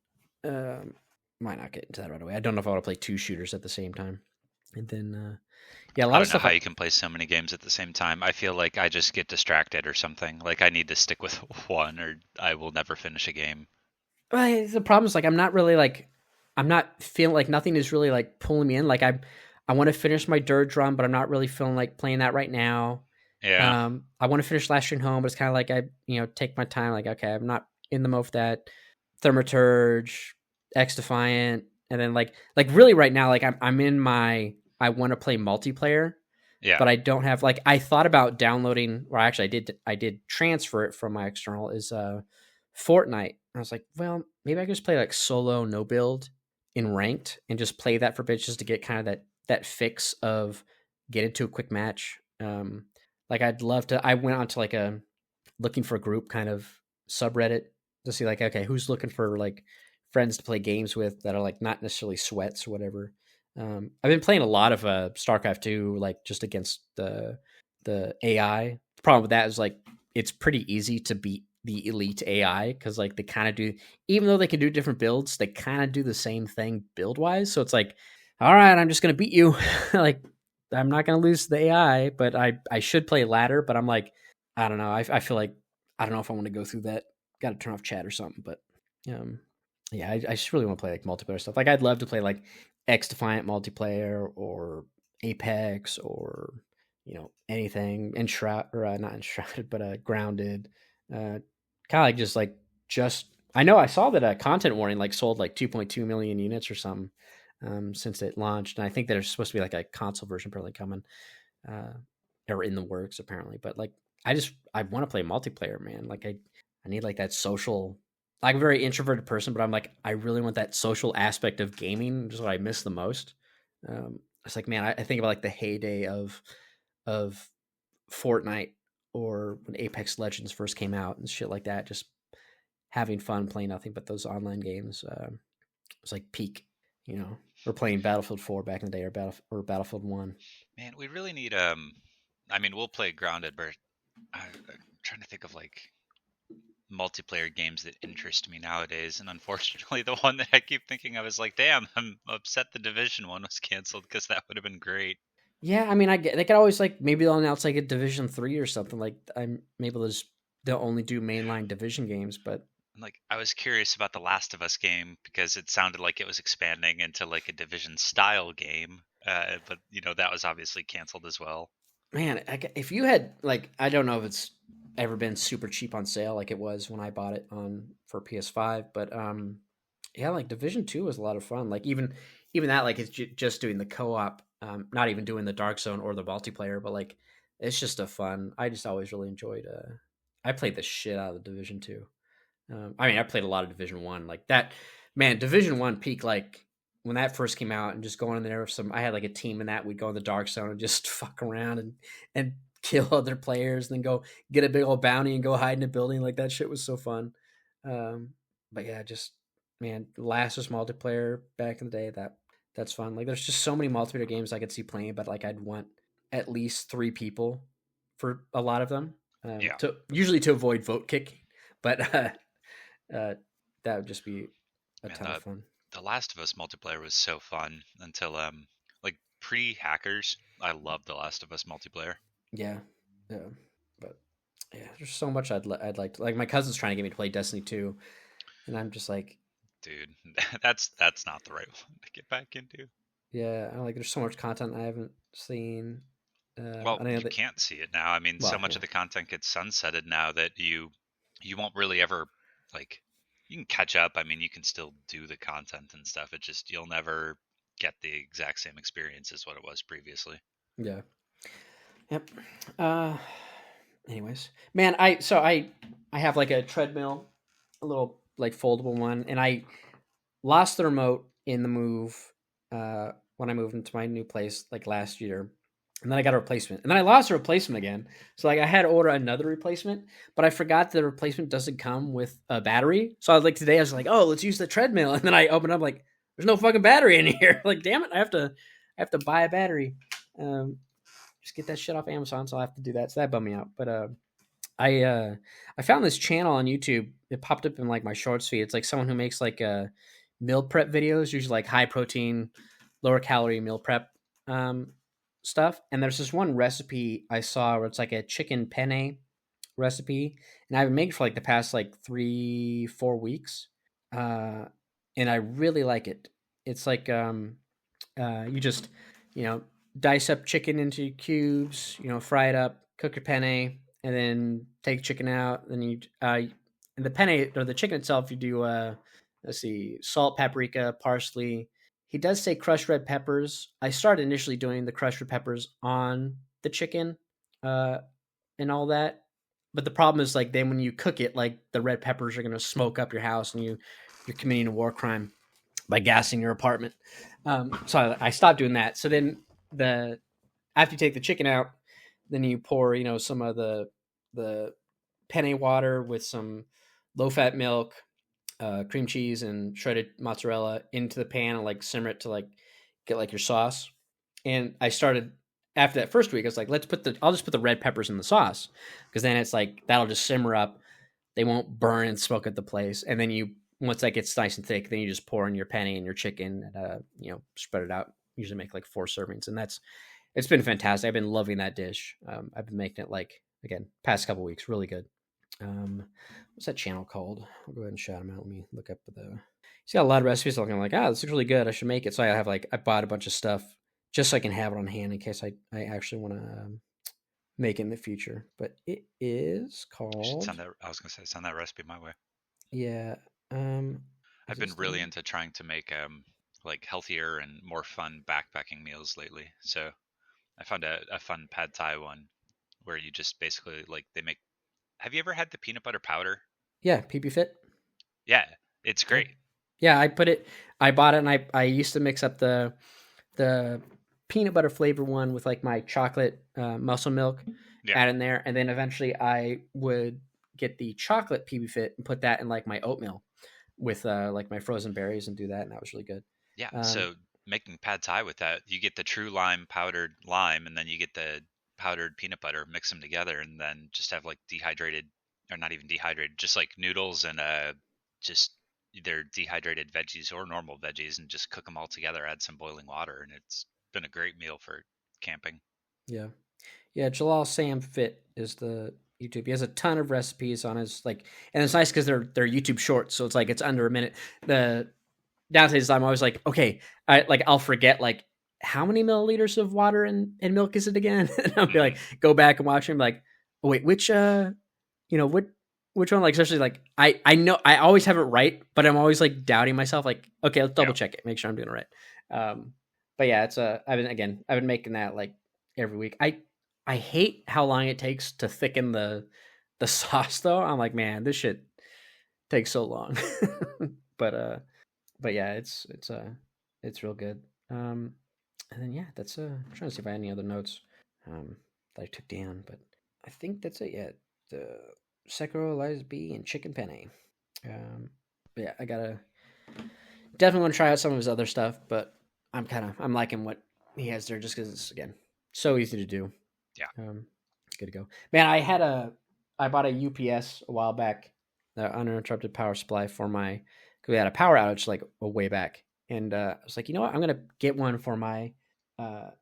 A: Might not get into that right away. I don't know if I want to play two shooters at the same time. And then, yeah, a lot
B: I
A: of
B: don't know
A: stuff.
B: how you can play so many games at the same time. I feel like I just get distracted or something. Like I need to stick with one, or I will never finish a game.
A: The problem is like I'm not feeling like nothing is really like pulling me in. Like I want to finish my Dirge run, but I'm not really feeling like playing that right now.
B: Yeah.
A: I want to finish Last Train Home, but it's kind of like I take my time. Like, okay, I'm not in the mode for that. Thaumaturge, X Defiant, and then like really right now, like I'm in my I want to play multiplayer,
B: Yeah.
A: but I don't have like I thought about downloading, or actually I did transfer it from my external is Fortnite. I was like, well, maybe I could just play like solo no build in ranked and just play that for bitches to get kind of that fix of get into a quick match. Like I'd love to. I went on to like a looking for a group kind of subreddit to see like, okay, who's looking for like friends to play games with that are like not necessarily sweats or whatever. I've been playing a lot of StarCraft 2, like just against the AI. The problem with that is like it's pretty easy to beat the elite AI because like they kind of do, even though they can do different builds, they kind of do the same thing build wise. So it's like, all right, I'm just gonna beat you. Like I'm not gonna lose to the AI, but I should play ladder. But I'm like, I don't know. I feel like I don't know if I want to go through that. Got to turn off chat or something. But yeah, I just really want to play like multiplayer stuff. Like I'd love to play like X Defiant multiplayer or Apex or anything enshroud or not enshrouded, but grounded. Kind of like just. I know I saw that Content Warning like sold like 2.2 million units or something since it launched, and I think there's supposed to be like a console version probably coming uh, or in the works apparently. But like, I want to play multiplayer, man. Like I need like that social. Like, I'm a very introverted person, but I'm like I really want that social aspect of gaming. Just what I miss the most. It's like, man, I think about like the heyday of Fortnite or when Apex Legends first came out and shit like that. Just having fun playing nothing but those online games. It was like peak, or playing Battlefield 4 back in the day, or Battlefield 1.
B: Man, we really need I mean, we'll play Grounded, but I'm trying to think of like multiplayer games that interest me nowadays, and unfortunately, the one that I keep thinking of is like, damn, I'm upset the Division one was canceled because that would have been great.
A: Yeah, I mean, I get they could always like maybe they'll announce like a Division 3 or something. Like I'm maybe they'll only do mainline Division games, but
B: And like, I was curious about the Last of Us game because it sounded like it was expanding into like a Division style game, but that was obviously canceled as well.
A: man, if you had like, I don't know if it's ever been super cheap on sale like it was when I bought it on for PS5, but yeah, like Division 2 was a lot of fun. Like even that, like it's just doing the co-op, not even doing the Dark Zone or the multiplayer, but like it's just a fun. I just always really enjoyed. I played the shit out of the Division 2. I mean, I played a lot of Division 1. Like that, man. Division 1 peak like when that first came out, and just going in there with some. I had like a team in that we'd go in the Dark Zone and just fuck around and kill other players, and then go get a big old bounty and go hide in a building. Like that shit was so fun. Um, but yeah, just man, last was multiplayer back in the day. That's fun. Like there's just so many multiplayer games I could see playing, but like I'd want at least 3 people for a lot of them.
B: Yeah,
A: To usually to avoid vote kicking, but uh, that would just be a
B: man,
A: ton of fun.
B: the Last of Us multiplayer was so fun until like pre-hackers. I love the Last of Us multiplayer.
A: Yeah, yeah, but yeah, there's so much I'd like to like. My cousin's trying to get me to play Destiny 2, and I'm just like,
B: Dude, that's not the right one to get back into.
A: yeah, I'm like, there's so much content I haven't seen.
B: Well,
A: I know
B: you
A: that.
B: can't see it now. I mean, so
A: Well,
B: much
A: yeah,
B: of the content gets sunsetted now that you won't really ever like you can catch up. I mean, you can still do the content and stuff. It just you'll never get the exact same experience as what it was previously.
A: yeah, yep. Uh, anyways, man, I have like a treadmill, a little like foldable one, and I lost the remote in the move when I moved into my new place like last year. And then I got a replacement. And then I lost a replacement again. So like I had to order another replacement, but I forgot the replacement doesn't come with a battery. So I was like today I was like, "Oh, let's use the treadmill." And then I opened up like there's no fucking battery in here. Like, damn it, I have to buy a battery. Um just get that shit off Amazon, so I have to do that. So that bummed me out. But I uh I found this channel on YouTube. It popped up in like my shorts feed. It's like someone who makes like meal prep videos, usually like high protein, lower calorie meal prep um, stuff. And there's this one recipe I saw where it's like a chicken penne recipe, and I've been making it for like the past like 3-4 weeks, uh, and I really like it. It's like you just you know dice up chicken into cubes, fry it up, cook your penne, and then take chicken out. Then you and the penne or the chicken itself, you do let's see, salt, paprika, parsley. He does say crushed red peppers. I started initially doing the crushed red peppers on the chicken, uh, and all that. But the problem is like then when you cook it, like the red peppers are gonna smoke up your house, and you're committing a war crime by gassing your apartment. So I stopped doing that. So then the after you take the chicken out, then you pour some of the penne water with some low fat milk, cream cheese, and shredded mozzarella into the pan and like simmer it to like get like your sauce. And I started after that first week. I was like, I'll just put the red peppers in the sauce because then it's like that'll just simmer up. They won't burn and smoke at the place. And then once that gets nice and thick, then you just pour in your penne and your chicken and spread it out. Usually make like 4 servings, and it's been fantastic. I've been loving that dish. I've been making it like again past couple weeks, really good. What's that channel called? I'll go ahead and shout him out. Let me look up he's got a lot of recipes. Looking like, this looks really good. I should make it. So I bought a bunch of stuff just so I can have it on hand in case I actually want to make in the future. But it is
B: You should
A: called,
B: send that. I was gonna say send that recipe my way.
A: yeah.
B: I've
A: Is
B: been
A: this the
B: really
A: one?
B: into trying to make like healthier and more fun backpacking meals lately. So I found a fun pad thai one where you just basically like they make. Have you ever had the peanut butter powder?
A: Yeah, PP Fit.
B: Yeah, it's
A: Yeah.
B: great.
A: Yeah, I bought it, and I used to mix up the peanut butter flavor one with like my chocolate muscle milk,
B: Yeah,
A: add in there, and then eventually I would get the chocolate PB Fit and put that in like my oatmeal with like my frozen berries and do that, and that was really good.
B: yeah.
A: Um,
B: So making pad thai with that, you get the true lime powdered lime, and then you get the powdered peanut butter. Mix them together, and then just have like dehydrated, or not even dehydrated, just like noodles and just either dehydrated veggies or normal veggies, and just cook them all together. Add some boiling water, and it's been a great meal for camping.
A: yeah, yeah. Jalal Sam Fit is the YouTube. He has a ton of recipes on his like, and it's nice because they're YouTube shorts, so it's like it's under a minute. The Nowadays I'm always like, okay, I'll forget like how many milliliters of water and milk is it again? And I'll be
B: Hmm.
A: like, go back and watch him like, oh, wait, which what which one? Like especially like I know I always have it right, but I'm always like doubting myself. Like, okay, let's double
B: Yeah.
A: check it, make sure I'm doing it right. But yeah, it's I've been making that like every week. I hate how long it takes to thicken the sauce though. I'm like, man, this shit takes so long. but but yeah, it's real good. And then yeah, that's I'm trying to see if I had any other notes that I took down, but I think that's it. Yeah, the Sekiro, Lies B, and Chicken Penne. But yeah, I gotta definitely want to try out some of his other stuff, but I'm liking what he has there just because it's again so easy to do.
B: Yeah.
A: Good to go, man. I bought a UPS a while back, the uninterrupted power supply for my. Cause we had a power outage like a way back, and I was like, you know what, I'm gonna get one for my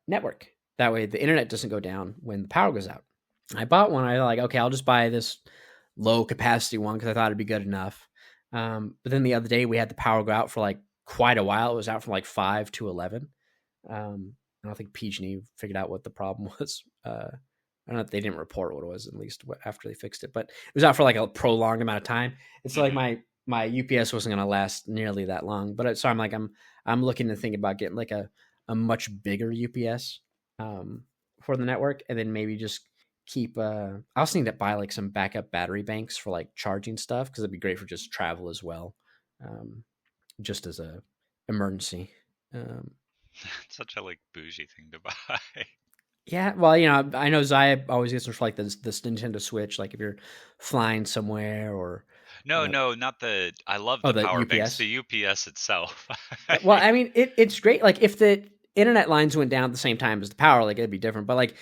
A: network. That way, the internet doesn't go down when the power goes out. I bought one. I like, okay, I'll just buy this low capacity one because I thought it'd be good enough. But then the other day we had the power go out for like quite a while. It was out from like 5 to 11. I don't think PG&E figured out what the problem was. I don't know if they didn't report what it was, at least after they fixed it, but it was out for like a prolonged amount of time. It's like
B: Hmm.
A: my UPS wasn't going to last nearly that long, but so I'm looking to think about getting like a much bigger UPS for the network, and then maybe just keep. I also need to buy like some backup battery banks for like charging stuff because it'd be great for just travel as well, um, just as a emergency. Um,
B: Such a like bougie thing to buy.
A: Yeah, well, I know Zaya always gets them for like this Nintendo Switch, like if you're flying somewhere or
B: No,
A: uh,
B: no, not the. I love
A: oh,
B: the
A: the
B: power banks.
A: UPS.
B: The UPS itself.
A: Well, I mean, it's great. Like if the internet lines went down at the same time as the power, like it'd be different. But like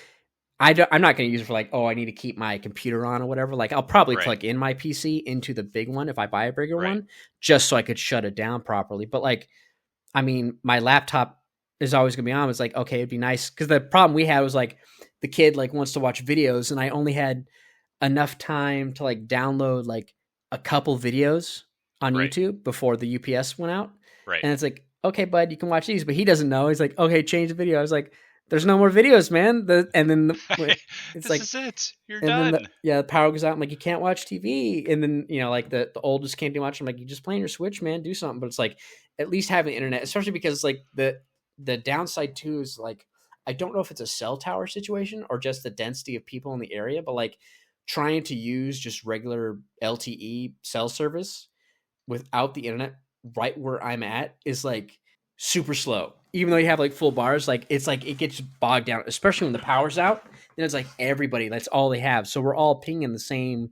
A: I'm not going to use it for like, oh, I need to keep my computer on or whatever. Like I'll probably
B: Right,
A: plug in my PC into the big one if I buy a bigger
B: right,
A: one, just so I could shut it down properly. But like, I mean, my laptop is always going to be on. It's like, okay, it'd be nice because the problem we had was like the kid like wants to watch videos, and I only had enough time to like download like a couple videos on
B: right,
A: YouTube before the UPS went out.
B: right.
A: And it's like, okay, bud, you can watch these, but he doesn't know. He's like, okay, change the video. I was like, there's no more videos, man. It's
B: This
A: like,
B: is it. You're
A: and then
B: done.
A: the power goes out. I'm like, you can't watch TV. And then, like the oldest can't do much. I'm like, you just playing your Switch, man, do something. But it's like, at least having internet, especially because like the downside too is like, I don't know if it's a cell tower situation or just the density of people in the area, but like trying to use just regular LTE cell service without the internet right where I'm at is like super slow. Even though you have like full bars, like it's like it gets bogged down, especially when the power's out. Then it's like everybody, that's all they have. So we're all pinging the same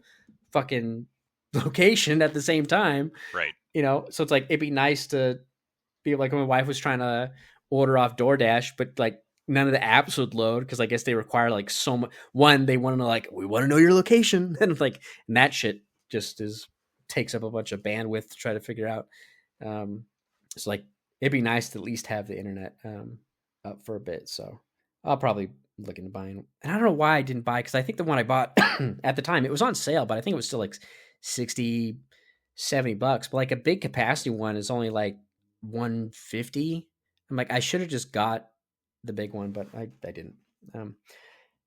A: fucking location at the same time,
B: Right.
A: So it's like it'd be nice to be like my wife was trying to order off DoorDash, but like none of the apps would load because I guess they require like so much. One, they want to know like we want to know your location, and like and that shit just is takes up a bunch of bandwidth to try to figure out. Um, it's like it'd be nice to at least have the internet up for a bit. So I'll probably look into buying. And I don't know why I didn't buy because I think the one I bought at the time it was on sale, but I think it was still like 60, $70. But like a big capacity one is only like 150. I'm like, I should have just got the big one, but I didn't. Um,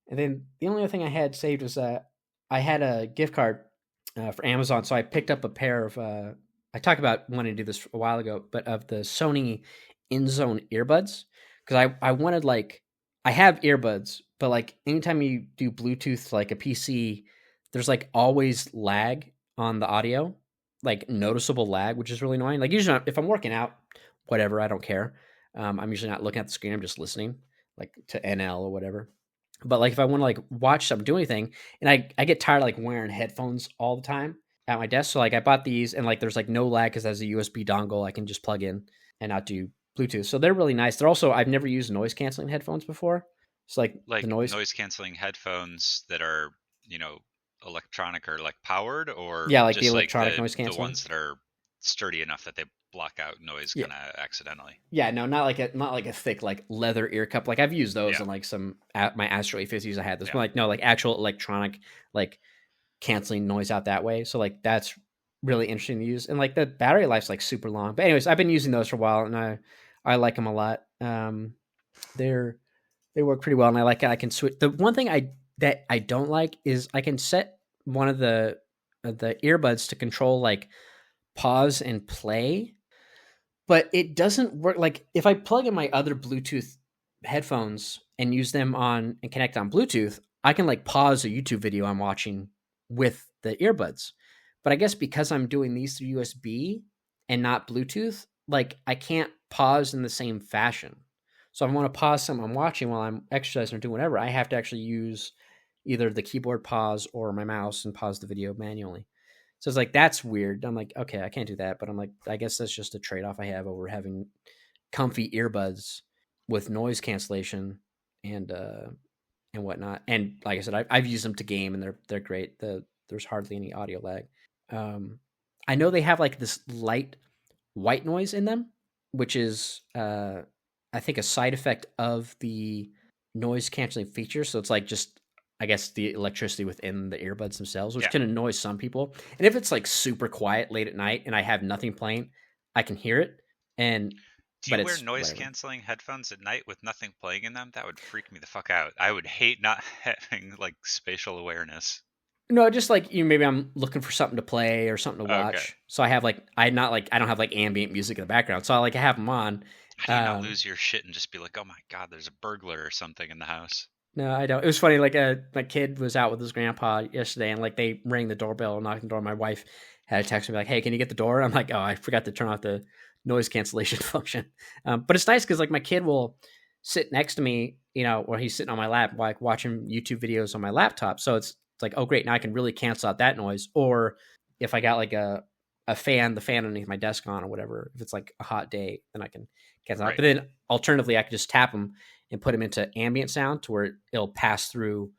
A: And then the only other thing I had saved was I had a gift card for Amazon, so I picked up a pair of. I talked about wanting to do this a while ago, but of the Sony Inzone earbuds, because I wanted like I have earbuds, but like anytime you do Bluetooth like a PC, there's like always lag on the audio, like noticeable lag, which is really annoying. Like usually if I'm working out, whatever, I don't care. I'm usually not looking at the screen; I'm just listening, like to NL or whatever. But like if I want to like watch something, do anything, and I get tired of like wearing headphones all the time at my desk. So like I bought these and like there's like no lag because there's a USB dongle I can just plug in and not do Bluetooth. So they're really nice. They're also I've never used noise canceling headphones before. It's like the
B: Like
A: noise.
B: noise canceling headphones that are, electronic or like powered, or
A: Yeah, like the
B: just like
A: electronic
B: the
A: noise
B: the
A: canceling.
B: ones that are sturdy enough that they block out noise
A: Yeah.
B: kind of accidentally.
A: Yeah, no, not like a thick like leather ear cup. Like I've used those
B: Yeah.
A: in like some my Astro 850s I had. This
B: Yeah.
A: one like no like actual electronic like canceling noise out that way. So like that's really interesting to use, and like the battery life's like super long. But anyways, I've been using those for a while, and I like them a lot. They're they work pretty well, and I can switch. The one thing I don't like is I can set one of the earbuds to control like pause and play, but it doesn't work. Like if I plug in my other Bluetooth headphones and use them on and connect on Bluetooth, I can like pause a YouTube video I'm watching with the earbuds. But I guess because I'm doing these through USB and not Bluetooth, like I can't pause in the same fashion. So if I want to pause something I'm watching while I'm exercising or doing whatever, I have to actually use either the keyboard pause or my mouse and pause the video manually. So it's like that's weird. I'm like, okay, I can't do that, but I'm like, I guess that's just a trade off I have over having comfy earbuds with noise cancellation and and whatnot. And like I said, I've used them to game, and they're great. There's hardly any audio lag. Um, I know they have like this light white noise in them, which is I think a side effect of the noise canceling feature. So it's like just I guess the electricity within the earbuds themselves, which
B: Yeah.
A: can annoy some people. And if it's like super quiet late at night and I have nothing playing, I can hear it. And
B: Do
A: but
B: you wear
A: it's
B: noise
A: whatever.
B: canceling headphones at night with nothing playing in them? That would freak me the fuck out. I would hate not having like spatial awareness.
A: No, just like you maybe I'm looking for something to play or something to
B: Okay.
A: watch. So I have like I don't have like ambient music in the background. So I have them on.
B: How do you not lose your shit and just be like, oh my god, there's a burglar or something in the house?
A: No, I don't. It was funny. Like, my kid was out with his grandpa yesterday, and like they rang the doorbell, knocked on the door. My wife had a text me like, "Hey, can you get the door?" I'm like, "Oh, I forgot to turn off the noise cancellation function." But it's nice because like my kid will sit next to me, or he's sitting on my lap, like watching YouTube videos on my laptop. So it's like, oh great, now I can really cancel out that noise. Or if I got like a fan, the fan underneath my desk on or whatever, if it's like a hot day, then I can cancel out.
B: Right.
A: But then alternatively, I could just tap them and put them into ambient sound to where it'll pass through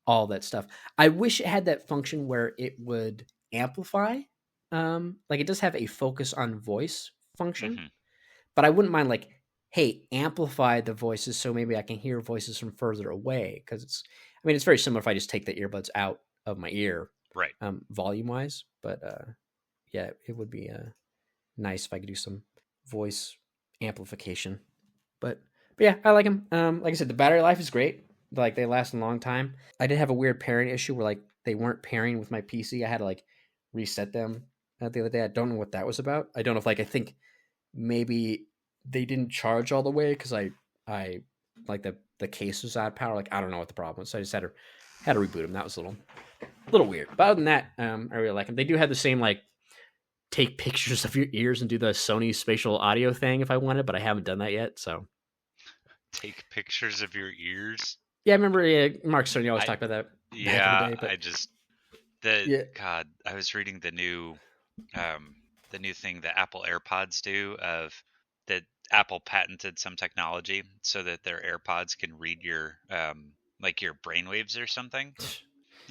A: all that stuff. I wish it had that function where it would amplify. Like it does have a focus on voice function,
B: Hmm.
A: but I wouldn't mind like, hey, amplify the voices so maybe I can hear voices from further away. Because I mean, it's very similar if I just take the earbuds out of my ear,
B: Right.
A: volume wise. But yeah, it would be nice if I could do some voice amplification. But yeah, I like them. Like I said, the battery life is great. Like they last a long time. I did have a weird pairing issue where like they weren't pairing with my PC. I had to like reset them the other day. I don't know what that was about. I don't know if like I think maybe they didn't charge all the way because I like the case was out of power. Like I don't know what the problem was. So I just had to reboot them. That was a little weird. But other than that, I really like them. They do have the same like take pictures of your ears and do the Sony spatial audio thing if I wanted, but I haven't done that yet. So
B: Take pictures of your ears.
A: yeah, I remember Mark Cerny always
B: I
A: talked about that back in the
B: Yeah,
A: day. But
B: I just the
A: yeah,
B: God, I was reading the new thing that Apple AirPods do, of that Apple patented some technology so that their AirPods can read your like your brainwaves or something.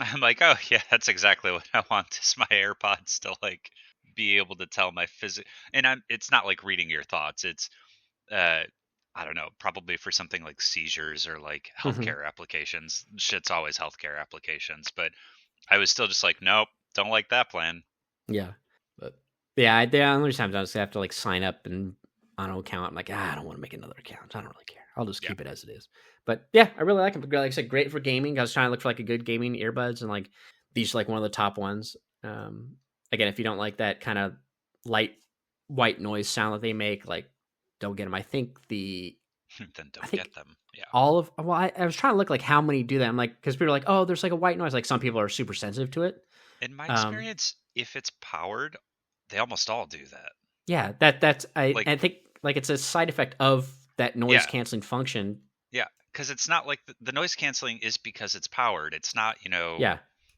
B: I'm like, oh yeah, that's exactly what I want, is my AirPods to like be able to tell my and it's not like reading your thoughts. It's uh I don't know, probably for something like seizures or like
A: hmm,
B: healthcare applications. Shit's always healthcare applications, but I was still just like, nope, don't like that plan.
A: yeah, but yeah, the only times I just have to like sign up and on an account. I'm like, I don't want to make another account. I don't really care. I'll just keep it as it is. But yeah, I really like them. Like I said, great for gaming. I was trying to look for like a good gaming earbuds, and like these are like one of the top ones. Again, if you don't like that kind of light white noise sound that they make, like don't get them. I think
B: Then don't get them. Yeah.
A: I was trying to look like how many do that. I'm like, because people are like, oh, there's like a white noise. Like some people are super sensitive to it.
B: In my experience, if it's powered, they almost all do that.
A: Yeah, I think like it's a side effect of that noise canceling function.
B: Yeah, because it's not like the noise canceling is because it's powered. It's not,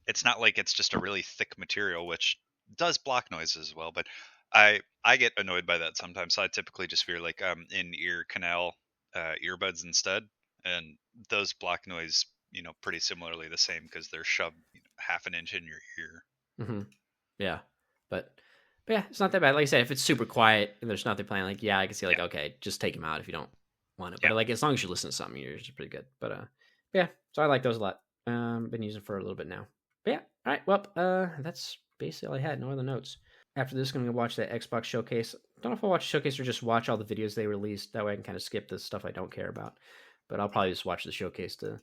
B: it's not like it's just a really thick material, which does block noise as well. But I get annoyed by that sometimes. So I typically just wear like in ear canal earbuds instead, and those block noise, pretty similarly the same because they're shoved half an inch in your ear.
A: Mm-hmm. Yeah, but yeah, it's not that bad. Like I said, if it's super quiet and there's nothing playing, like I can see like okay, just take them out if you don't want it. But like as long as you listen to something, yours is pretty good. But yeah, so I like those a lot. Been using for a little bit now. But yeah, all right. Well, that's basically all I had. No other notes. After this, I'm gonna watch that Xbox showcase. Don't know if I'll watch the showcase or just watch all the videos they released. That way I can kind of skip the stuff I don't care about. But I'll probably just watch the showcase to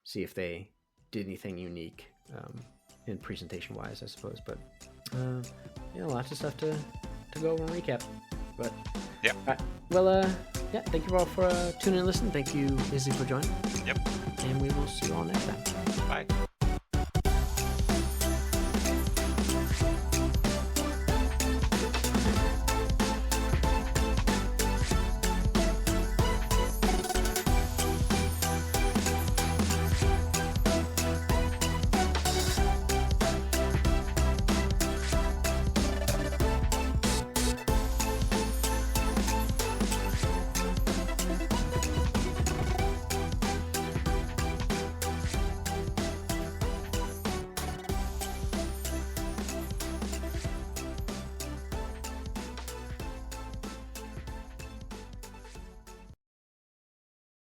A: see if they did anything unique in presentation wise, I suppose. But lots of stuff to go over and recap. But
B: yeah.
A: All right. Well, thank you all for tuning in and listening. Thank you, Izzy, for joining.
B: Yep.
A: And we will see you all next time.
B: Bye.